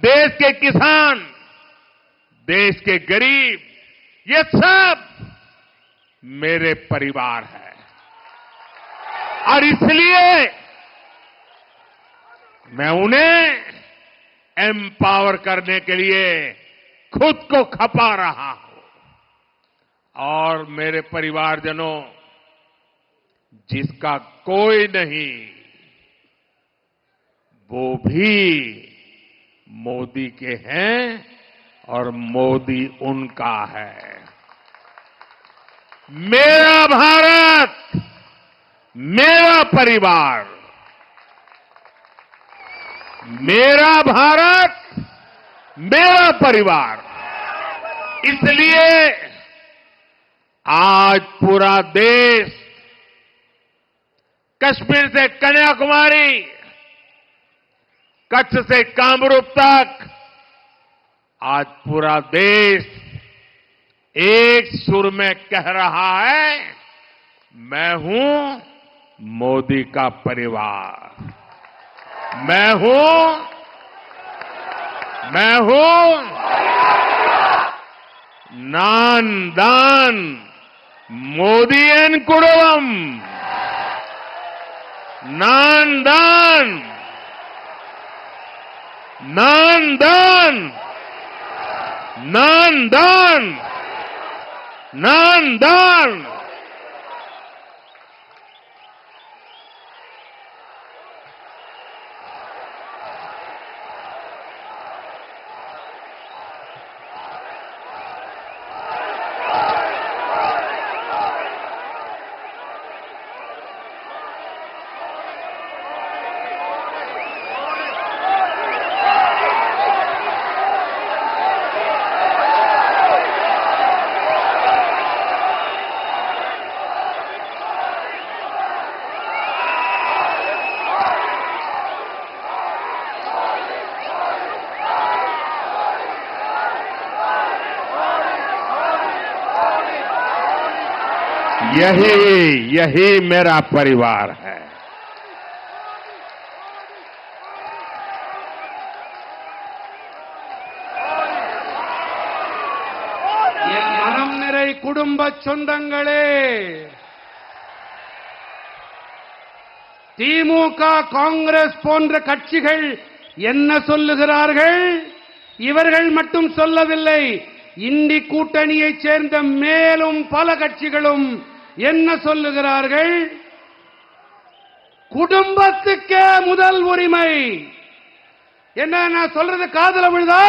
देश के किसान, देश के गरीब, ये सब मेरे परिवार है और इसलिए मैं उन्हें एम्पावर करने के लिए खुद को खपा रहा हूं। और मेरे परिवारजनों, जिसका कोई नहीं, वो भी मोदी के हैं और मोदी उनका है। मेरा भारत, मेरा परिवार, मेरा भारत, मेरा परिवार। इसलिए आज पूरा देश, कश्मीर से कन्याकुमारी, कच्छ से कामरूप तक, आज पूरा देश एक सुर में कह रहा है, मैं हूं मोदी का परिवार, मैं हूं नान दान मोदीयन कुडुंबम, नान दान, नान दान, नान दान, नान दान। यही मेरा परिवार है। என் மனம் நிறை குடும்ப சொந்தங்களே, திமுக, காங்கிரஸ் போன்ற கட்சிகள் என்ன சொல்லுகிறார்கள்? இவர்கள் மட்டும் சொல்லவில்லை, இந்தி கூட்டணியைச் சேர்ந்த மேலும் பல கட்சிகளும் என்ன சொல்லுகிறார்கள்? குடும்பத்துக்கே முதல் உரிமை. என்ன நான் சொல்றது காதுல விழுதா?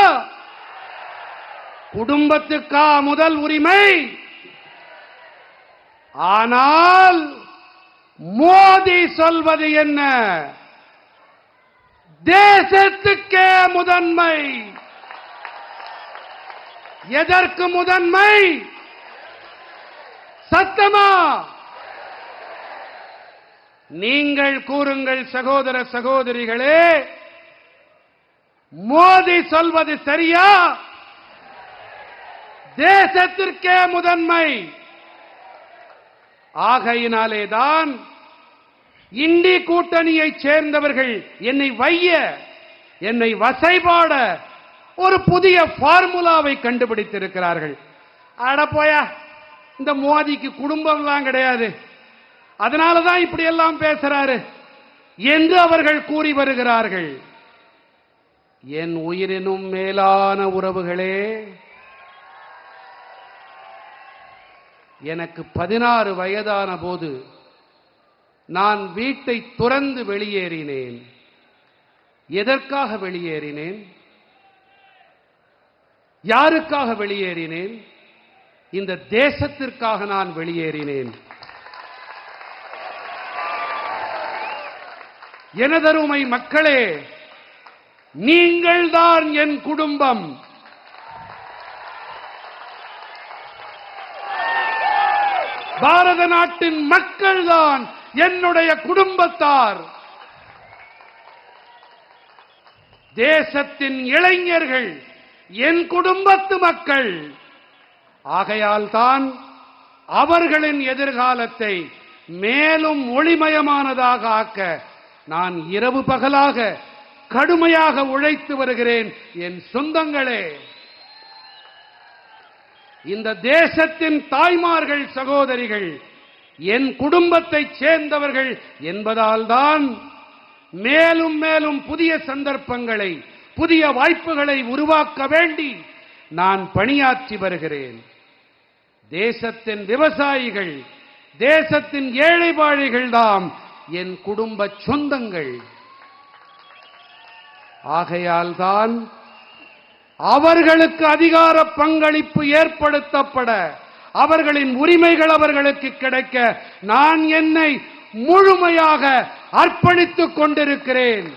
குடும்பத்துக்கா முதல் உரிமை? ஆனால் மோடி சொல்வது என்ன? தேசத்துக்கே முதன்மை. எதற்கு முதன்மை? சத்தமா நீங்கள் கூறுங்கள் சகோதர சகோதரிகளே, மோடி சொல்வது சரியா? தேசத்திற்கே முதன்மை. ஆகையினாலேதான் இந்தி கூட்டணியைச் சேர்ந்தவர்கள் என்னை வைய, என்னை வசைபாட ஒரு புதிய ஃபார்முலாவை கண்டுபிடித்திருக்கிறார்கள். அட போயா, இந்த மோடிக்கு குடும்பம்லாம் கிடையாது, அதனாலதான் இப்படி எல்லாம் பேசுறாரு என்று அவர்கள் கூறி வருகிறார்கள். என் உயிரினும் மேலான உறவுகளே, எனக்கு 16 வயதான போது நான் வீட்டை துறந்து வெளியேறினேன். எதற்காக வெளியேறினேன்? யாருக்காக வெளியேறினேன்? இந்த தேசத்திற்காக நான் வெளியேறினேன். எனதருமை மக்களே, நீங்கள்தான் என் குடும்பம். பாரத நாட்டின் மக்கள்தான் என்னுடைய குடும்பத்தார். தேசத்தின் இளைஞர்கள் என் குடும்பத்து மக்கள். ஆகையால் தான் அவர்களின் எதிர்காலத்தை மேலும் ஒளிமயமானதாக ஆக்க நான் இரவு பகலாக கடுமையாக உழைத்து வருகிறேன். என் சொந்தங்களே, இந்த தேசத்தின் தாய்மார்கள், சகோதரிகள் என் குடும்பத்தைச் சேர்ந்தவர்கள் என்பதால் தான் மேலும் மேலும் புதிய சந்தர்ப்பங்களை, புதிய வாய்ப்புகளை உருவாக்க வேண்டி நான் பணியாற்றி வருகிறேன். தேசத்தின் விவசாயிகள், தேசத்தின் ஏழை பாழைகள் தாம் என் குடும்ப சொந்தங்கள். ஆகையால் தான் அவர்களுக்கு அதிகார பங்களிப்பு ஏற்படுத்தப்பட, அவர்களின் உரிமைகள் அவர்களுக்கு கிடைக்க நான் என்னை முழுமையாக அர்ப்பணித்துக் கொண்டிருக்கிறேன்.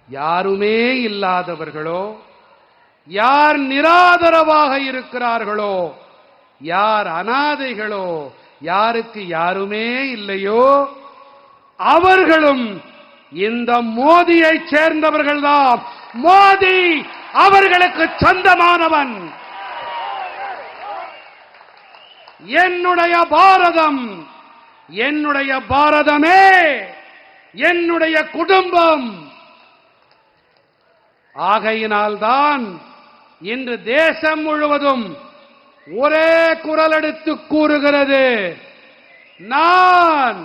யாருமே இல்லாதவர்களோ, யார் நிராதரவாக இருக்கிறார்களோ, யார் அனாதைகளோ, யாருக்கு யாருமே இல்லையோ, அவர்களும் இந்த மோதியைச் சேர்ந்தவர்கள்தான். மோதி அவர்களுக்கு சொந்தமானவன். என்னுடைய பாரதம், என்னுடைய பாரதமே என்னுடைய குடும்பம். ஆகையினால்தான் இன்று தேசம் முழுவதும் ஒரே குரல் எடுத்து கூறுகிறது, நான்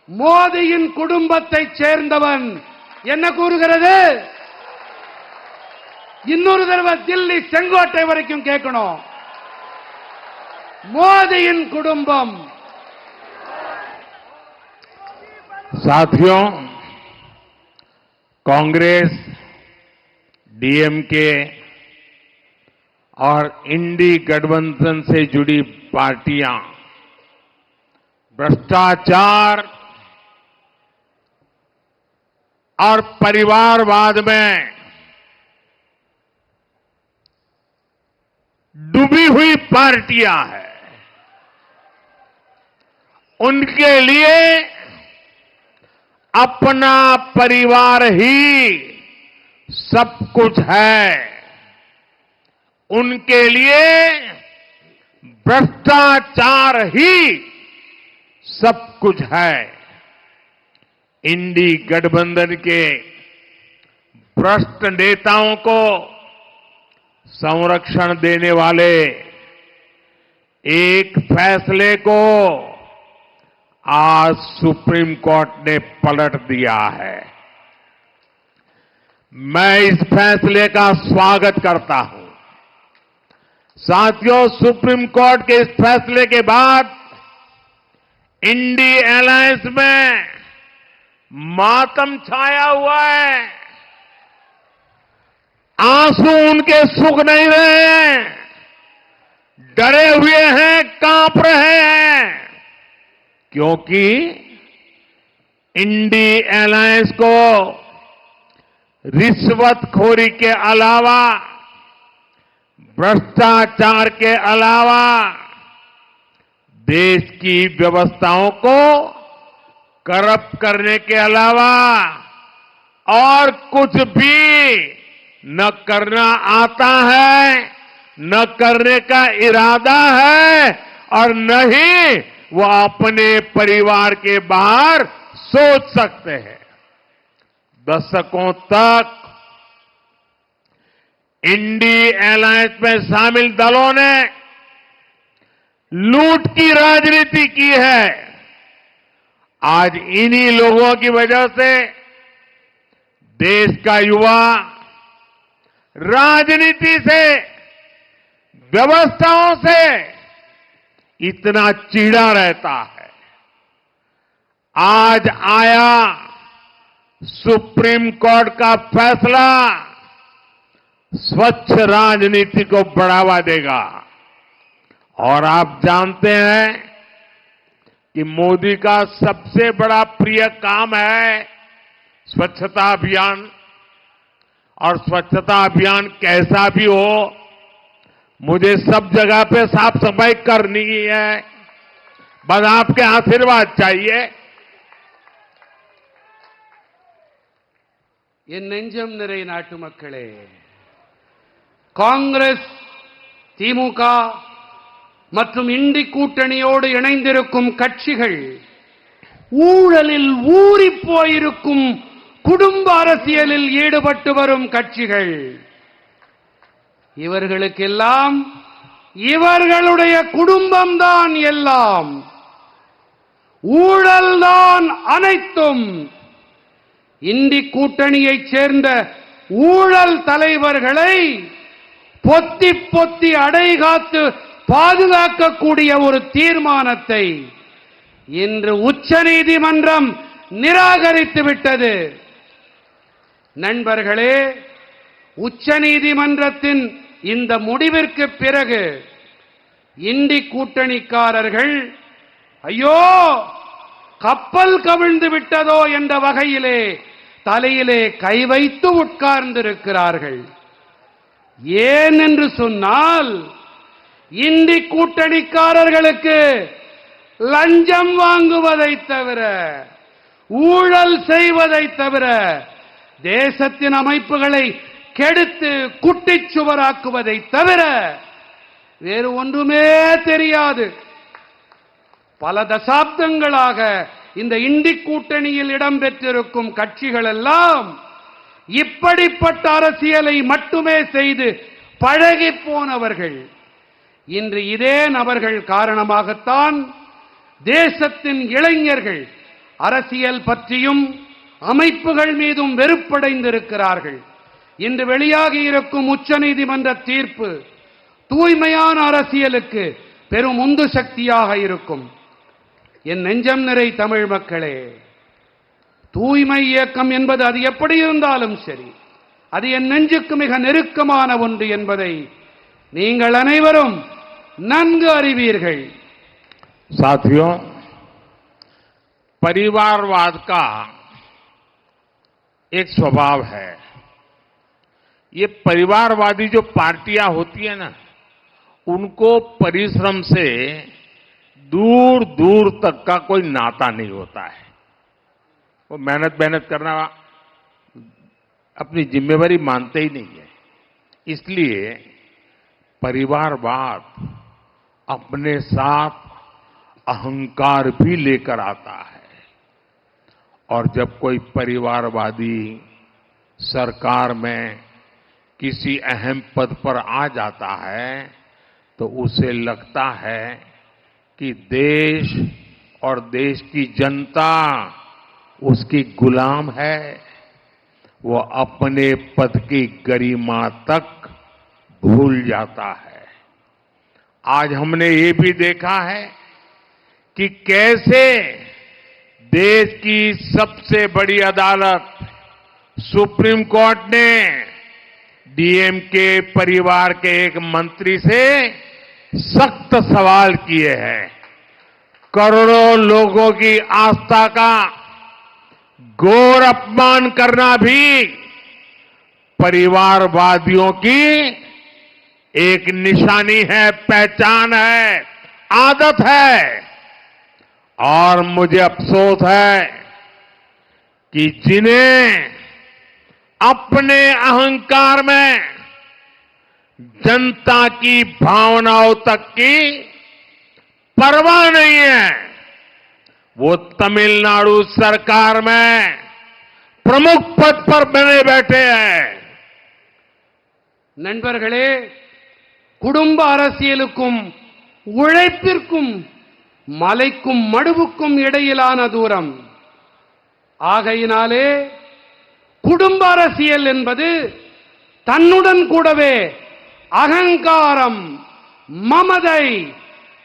மோதியின் குடும்பத்தைச் சேர்ந்தவன். என்ன கூறுகிறது? இன்னொரு தடவை தில்லி செங்கோட்டை வரைக்கும் கேட்கணும். மோதியின் குடும்பம். साथियों, कांग्रेस, डीएमके और इंडी गठबंधन से जुड़ी पार्टियां भ्रष्टाचार और परिवारवाद में डूबी हुई पार्टियां हैं. उनके लिए अपना परिवार ही सब कुछ है. उनके लिए भ्रष्टाचार ही सब कुछ है. इंडी गठबंधन के भ्रष्ट नेताओं को संरक्षण देने वाले एक फैसले को आज सुप्रीम कोर्ट ने पलट दिया है. मैं इस फैसले का स्वागत करता हूं. साथियों, सुप्रीम कोर्ट के इस फैसले के बाद इंडी अलायंस में मातम छाया हुआ है. आंसू उनके सूख नहीं रहे हैं, डरे हुए हैं, कांप रहे हैं, क्योंकि इंडी अलायंस को रिश्वतखोरी के अलावा, भ्रष्टाचार के अलावा देश की व्यवस्थाओं को करप्ट करने के अलावा और कुछ भी न करना आता है, न करने का इरादा है, और न ही वो अपने परिवार के बाहर सोच सकते हैं. दशकों तक इंडी अलायंस में शामिल दलों ने लूट की राजनीति की है. आज इन्हीं लोगों की वजह से देश का युवा राजनीति से, व्यवस्थाओं से इतना चिढ़ा रहता है। आज आया सुप्रीम कोर्ट का फैसला स्वच्छ राजनीति को बढ़ावा देगा। और आप जानते हैं कि मोदी का सबसे बड़ा प्रिय काम है स्वच्छता अभियान। और स्वच्छता अभियान कैसा भी हो, मुझे सब जगह पे साफ सफाई करनी ही है, बस आपके आशीर्वाद चाहिए। என் நெஞ்சம் நிறை நாட்டு மக்களே, காங்கிரஸ், திமுக மற்றும் இண்டி கூட்டணியோடு இணைந்திருக்கும் கட்சிகள் ஊழலில் ஊறிப் போயிருக்கும் குடும்ப அரசியலில் ஈடுபட்டு வரும் கட்சிகள். இவர்களுக்கெல்லாம் இவர்களுடைய குடும்பம்தான் எல்லாம், ஊழல்தான் அனைத்தும். இந்தி கூட்டணியைச் சேர்ந்த ஊழல் தலைவர்களை பொத்தி பொத்தி அடைகாத்து பாதுகாக்கக்கூடிய ஒரு தீர்மானத்தை இன்று உச்சநீதிமன்றம் நிராகரித்து விட்டது. நண்பர்களே, உச்சநீதிமன்றத்தின் இந்த முடிவிற்கு பிறகு இந்தி கூட்டணிக்காரர்கள் ஐயோ கப்பல் கவிழ்ந்து விட்டதோ என்ற வகையிலே தலையிலே கை வைத்து உட்கார்ந்திருக்கிறார்கள். ஏன் என்று சொன்னால், இந்தி கூட்டணிக்காரர்களுக்கு லஞ்சம் வாங்குவதை தவிர, ஊழல் செய்வதை தவிர, தேசத்தின் அமைப்புகளை கெடுத்து குட்டிச்சுவராக்குவதை தவிர வேறு ஒன்றுமே தெரியாது. பல தசாப்தங்களாக இந்த இந்தி கூட்டணியில் இடம்பெற்றிருக்கும் கட்சிகள் எல்லாம் இப்படிப்பட்ட அரசியலை மட்டுமே செய்து பழகி போனவர்கள். இன்று இதே நபர்கள் காரணமாகத்தான் தேசத்தின் இளைஞர்கள் அரசியல் பற்றியும் அமைப்புகள் மீதும் வெறுப்படைந்திருக்கிறார்கள். இன்று வெளியாகி இருக்கும் உச்சநீதிமன்ற தீர்ப்பு தூய்மையான அரசியலுக்கு பெரும் உந்து சக்தியாக இருக்கும். என் நெஞ்சம் நிறை தமிழ் மக்களே, தூய்மை இயக்கம் என்பது அது எப்படி இருந்தாலும் சரி, அது என் நெஞ்சுக்கு மிக நெருக்கமான ஒன்று என்பதை நீங்கள் அனைவரும் நன்கு அறிவீர்கள். साथियों, परिवारवाद का एक स्वभाव है। ये परिवारवादी जो पार्टियां होती है ना, उनको परिश्रम से दूर दूर तक का कोई नाता नहीं होता है। वो मेहनत करना अपनी जिम्मेवारी मानते ही नहीं है। इसलिए परिवारवाद अपने साथ अहंकार भी लेकर आता है। और जब कोई परिवारवादी सरकार में किसी अहम पद पर आ जाता है तो उसे लगता है कि देश और देश की जनता उसकी गुलाम है। वो अपने पद की गरिमा तक भूल जाता है। आज हमने ये भी देखा है कि कैसे देश की सबसे बड़ी अदालत सुप्रीम कोर्ट ने डीएमके परिवार के एक मंत्री से सख्त सवाल किए हैं। करोड़ों लोगों की आस्था का घोर अपमान करना भी परिवारवादियों की एक निशानी है, पहचान है, आदत है। और मुझे अफसोस है कि जिन्हें अपने अहंकार में जनता की भावनाओं तक की परवाह नहीं है, वो तमिलनाडु सरकार में प्रमुख पद पर बने बैठे हैं। நண்பர்களே, குடும்ப அரசியலுக்கும் உழைப்பிற்கும் மலைக்கும் மடுவுக்கும் இடையிலான தூரம். ஆகையினாலே குடும்ப அரசியல் என்பது தன்னுடன் கூடவே அகங்காரம், மமதை,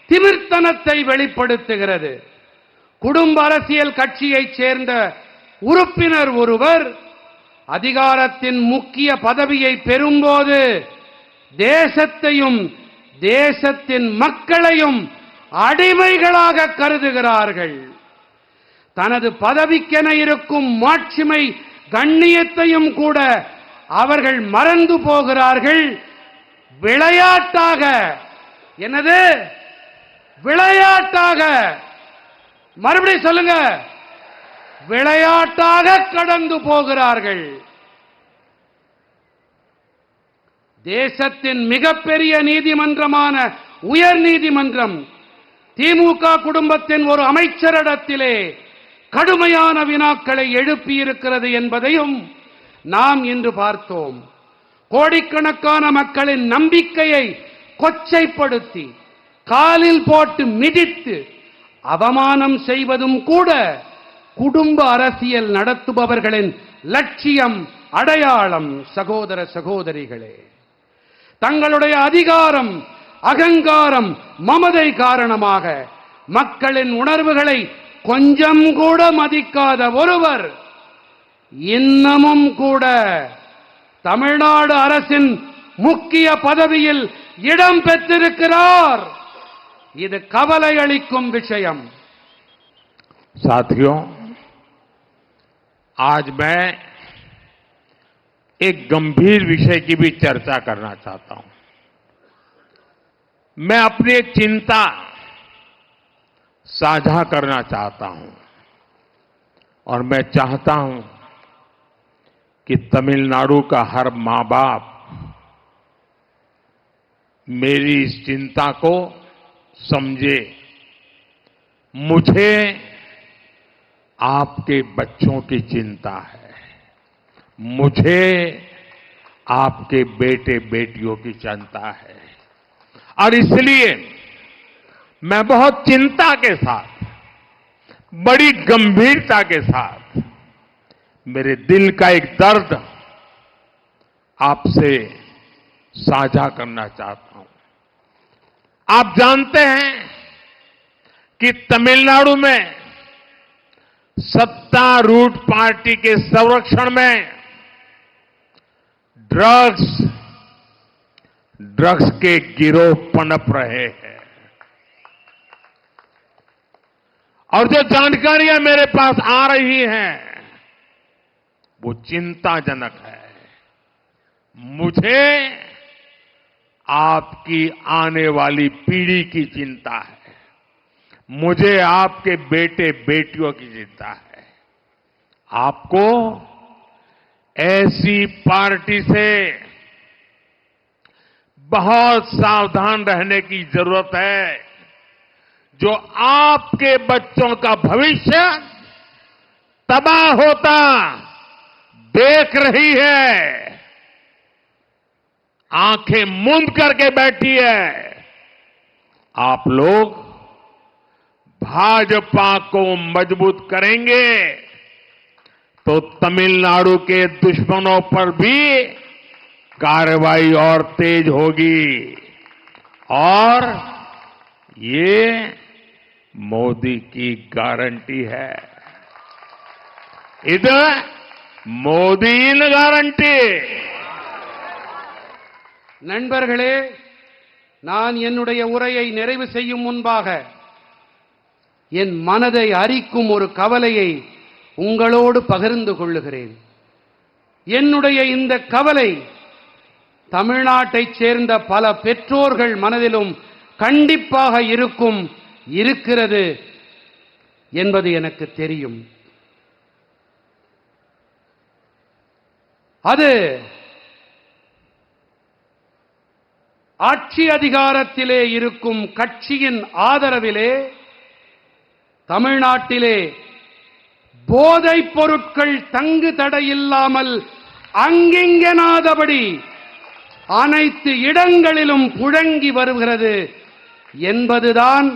திமிர்த்தனத்தை வெளிப்படுத்துகிறது. குடும்ப அரசியல் கட்சியைச் சேர்ந்த உறுப்பினர் ஒருவர் அதிகாரத்தின் முக்கிய பதவியை பெறும்போது தேசத்தையும் தேசத்தின் மக்களையும் அடிமைகளாக கருதுகிறார்கள். தனது பதவிக்கென இருக்கும் மாட்சிமை கண்ணியத்தையும் கூட அவர்கள் மறந்து போகிறார்கள். விளையாட்டாக, என்னது விளையாட்டாக, மறுபடியும் சொல்லுங்க, விளையாட்டாக கடந்து போகிறார்கள். தேசத்தின் மிகப்பெரிய நீதிமன்றமான உயர் நீதிமன்றம் திமுக குடும்பத்தின் ஒரு அமைச்சரிடத்திலே கடுமையான வினாக்களை எழுப்பியிருக்கிறது என்பதையும் நாம் இன்று பார்த்தோம். கோடிக்கணக்கான மக்களின் நம்பிக்கையை கொச்சைப்படுத்தி காலில் போட்டு மிதித்து அவமானம் செய்வதும் கூட குடும்ப அரசியல் நடத்துபவர்களின் லட்சியம், அடையாளம். சகோதர சகோதரிகளே, தங்களுடைய அதிகாரம், அகங்காரம், மமதை காரணமாக மக்களின் உணர்வுகளை கொஞ்சம் கூட மதிக்காத ஒருவர் இன்னமும் கூட தமிழ்நாடு அரசின் முக்கிய பதவியில் இடம் பெற்றிருக்கிறார். இது கவலை அளிக்கும் விஷயம். साथियों, आज मैं एक गंभीर विषय की भी चर्चा करना चाहता हूं. मैं अपनी एक चिंता साझा करना चाहता हूं और मैं चाहता हूं कि तमिलनाडु का हर मां बाप मेरी इस चिंता को समझे. मुझे आपके बच्चों की चिंता है, मुझे आपके बेटे बेटियों की चिंता है और इसलिए मैं बहुत चिंता के साथ, बड़ी गंभीरता के साथ मेरे दिल का एक दर्द आपसे साझा करना चाहता हूं. आप जानते हैं कि तमिलनाडु में सत्तारूढ़ पार्टी के संरक्षण में ड्रग्स के गिरोह पनप रहे हैं और जो जानकारियां मेरे पास आ रही हैं वो चिंताजनक है. मुझे आपकी आने वाली पीढ़ी की चिंता है, मुझे आपके बेटे बेटियों की चिंता है. आपको ऐसी पार्टी से बहुत सावधान रहने की जरूरत है जो आपके बच्चों का भविष्य तबाह होता देख रही है, आंखें मूंद करके बैठी है. आप लोग भाजपा को मजबूत करेंगे तो तमिलनाडु के दुश्मनों पर भी कार्रवाई और तेज होगी और ये मोदी की गारंटी है. இது மோடியின் கேரண்டி. நண்பர்களே, நான் என்னுடைய உரையை நிறைவு செய்யும் முன்பாக என் மனதை அரிக்கும் ஒரு கவலையை உங்களோடு பகிர்ந்து கொள்ளுகிறேன். என்னுடைய இந்த கவலை தமிழ்நாட்டைச் சேர்ந்த பல பெற்றோர்கள் மனதிலும் கண்டிப்பாக இருக்கிறது என்பது எனக்கு தெரியும். அது ஆட்சி அதிகாரத்திலே இருக்கும் கட்சியின் ஆதரவிலே தமிழ்நாட்டிலே போதைப் பொருட்கள் தங்கு தடையில்லாமல் அங்கிங்கெனாதபடி அனைத்து இடங்களிலும் புழங்கி வருகிறது என்பதுதான்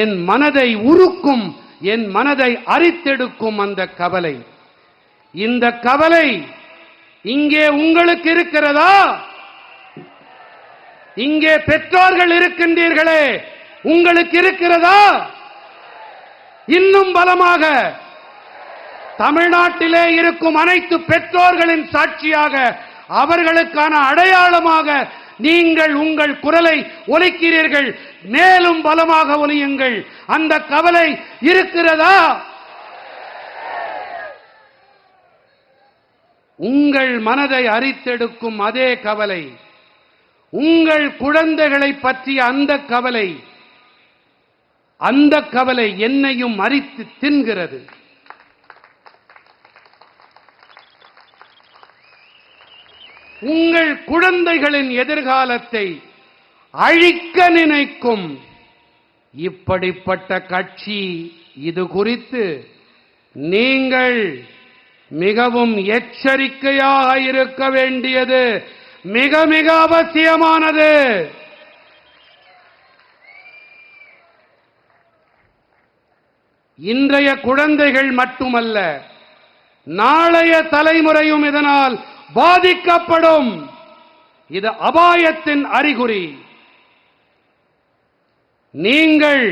என் மனதை உருக்கும், என் மனதை அரித்தெடுக்கும் அந்த கவலை. இந்த கவலை இங்கே உங்களுக்கு இருக்கிறதா? இங்கே பெற்றோர்கள் இருக்கின்றீர்களே, உங்களுக்கு இருக்கிறதா? இன்னும் பலமாக தமிழ்நாட்டிலே இருக்கும் அனைத்து பெற்றோர்களின் சாட்சியாக, அவர்களுக்கான அடையாளமாக நீங்கள் உங்கள் குரலை ஒலிக்கிறீர்கள். மேலும் பலமாக ஒலியுங்கள். அந்த கவலை இருக்கிறதா? உங்கள் மனதை அரித்தெடுக்கும் அதே கவலை, உங்கள் குழந்தைகளை பற்றிய அந்த கவலை என்னையும் அரித்து தின்கிறது. உங்கள் குழந்தைகளின் எதிர்காலத்தை அழிக்க நினைக்கும் இப்படிப்பட்ட கட்சி இது குறித்து நீங்கள் மிகவும் எச்சரிக்கையாக இருக்க வேண்டியது மிக மிக அவசியமானது. இன்றைய குழந்தைகள் மட்டுமல்ல, நாளைய தலைமுறையும் இதனால் பாதிக்கப்படும். இது அபாயத்தின் அறிகுறி. நீங்கள்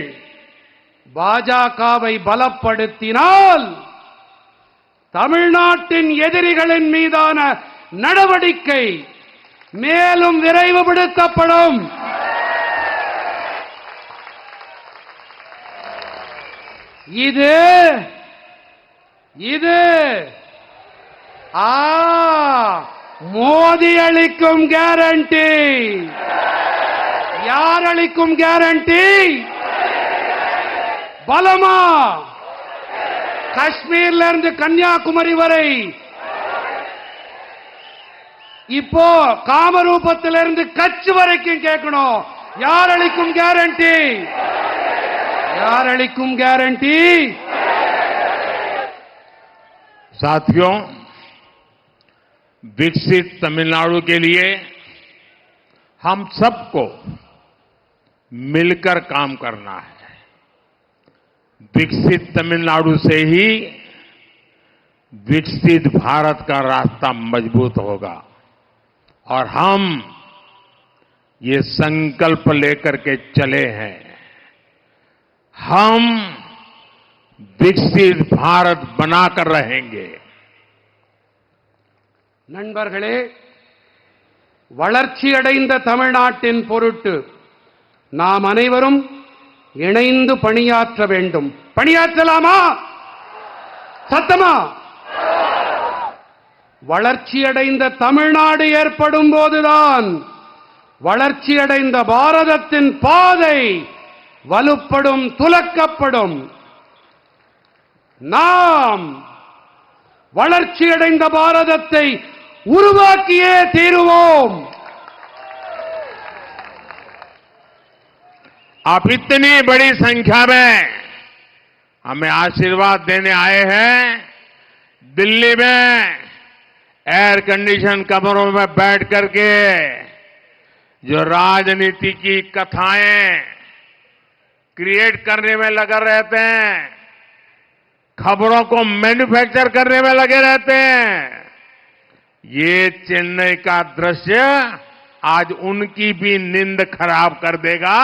பாஜகவை பலப்படுத்தினால் தமிழ்நாட்டின் எதிரிகளின் மீதான நடவடிக்கை மேலும் விரைவுபடுத்தப்படும். இது மோடி அளிக்கும் கேரண்டி. யார் அளிக்கும் கேரண்டி? பலமா? காஷ்மீர்ல இருந்து கன்னியாகுமரி வரை, இப்போ காமரூபத்திலிருந்து கட்ச் வரைக்கும் கேட்கணும். யார் அளிக்கும் கேரண்டி? யார் அளிக்கும் கேரண்டி? साथियों, विकसित तमिलनाडु के लिए हम सबको मिलकर काम करना है। विकसित तमिलनाडु से ही विकसित भारत का रास्ता मजबूत होगा और हम ये संकल्प लेकर के चले हैं। हम विकसित भारत बनाकर रहेंगे। நண்பர்களே, வளர்ச்சியடைந்த தமிழ்நாட்டின் பொருட்டு நாம் அனைவரும் இணைந்து பணியாற்ற வேண்டும். பணியாற்றலாமா? சத்தமா? வளர்ச்சியடைந்த தமிழ்நாடு ஏற்படும் போதுதான் வளர்ச்சியடைந்த பாரதத்தின் பாதை வலுப்படும், துலக்கப்படும். நாம் வளர்ச்சியடைந்த பாரதத்தை உருவாக்கியே தீருவோம். आप इतनी बड़ी संख्या में हमें आशीर्वाद देने आए हैं। दिल्ली में एयर कंडीशन कमरों में बैठ करके जो राजनीति की कथाएं क्रिएट करने में लगे रहते हैं, खबरों को मैन्युफैक्चर करने में लगे रहते हैं, ये चेन्नई का दृश्य आज उनकी भी नींद खराब कर देगा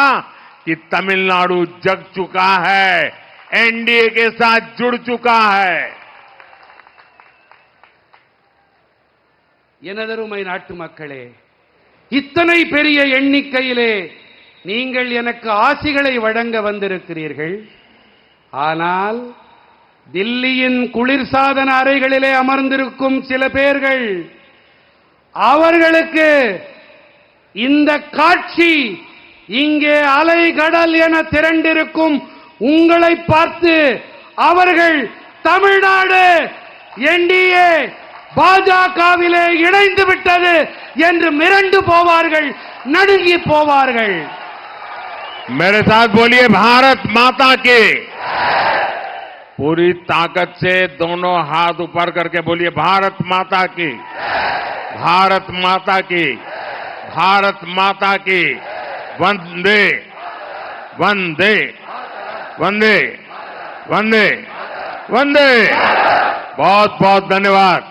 कि तमिलनाडु जग चुका है, एनडीए के साथ जुड़ चुका है। எனதருமை நாட்டு மக்களே, இத்தனை பெரிய எண்ணிக்கையிலே நீங்கள் எனக்கு ஆசிகளை வழங்க வந்திருக்கிறீர்கள். ஆனால் தில்லியின் குளிர்சாதன அறைகளிலே அமர்ந்திருக்கும் சில பேர்கள், அவர்களுக்கு இந்த காட்சி இங்கே அலைகடல் என திரண்டிருக்கும் உங்களை பார்த்து அவர்கள் தமிழ்நாடு என்டிஏ பாஜகவிலே இணைந்து விட்டது என்று மிரண்டு போவார்கள், நடுங்கி போவார்கள். मेरे साथ बोलिए भारत माता की। पूरी ताकत से दोनों हाथ ऊपर करके बोलिए भारत माता की, भारत माता की, भारत माता की। वंदे वंदे वंदे वंदे वंदे। बहुत बहुत धन्यवाद।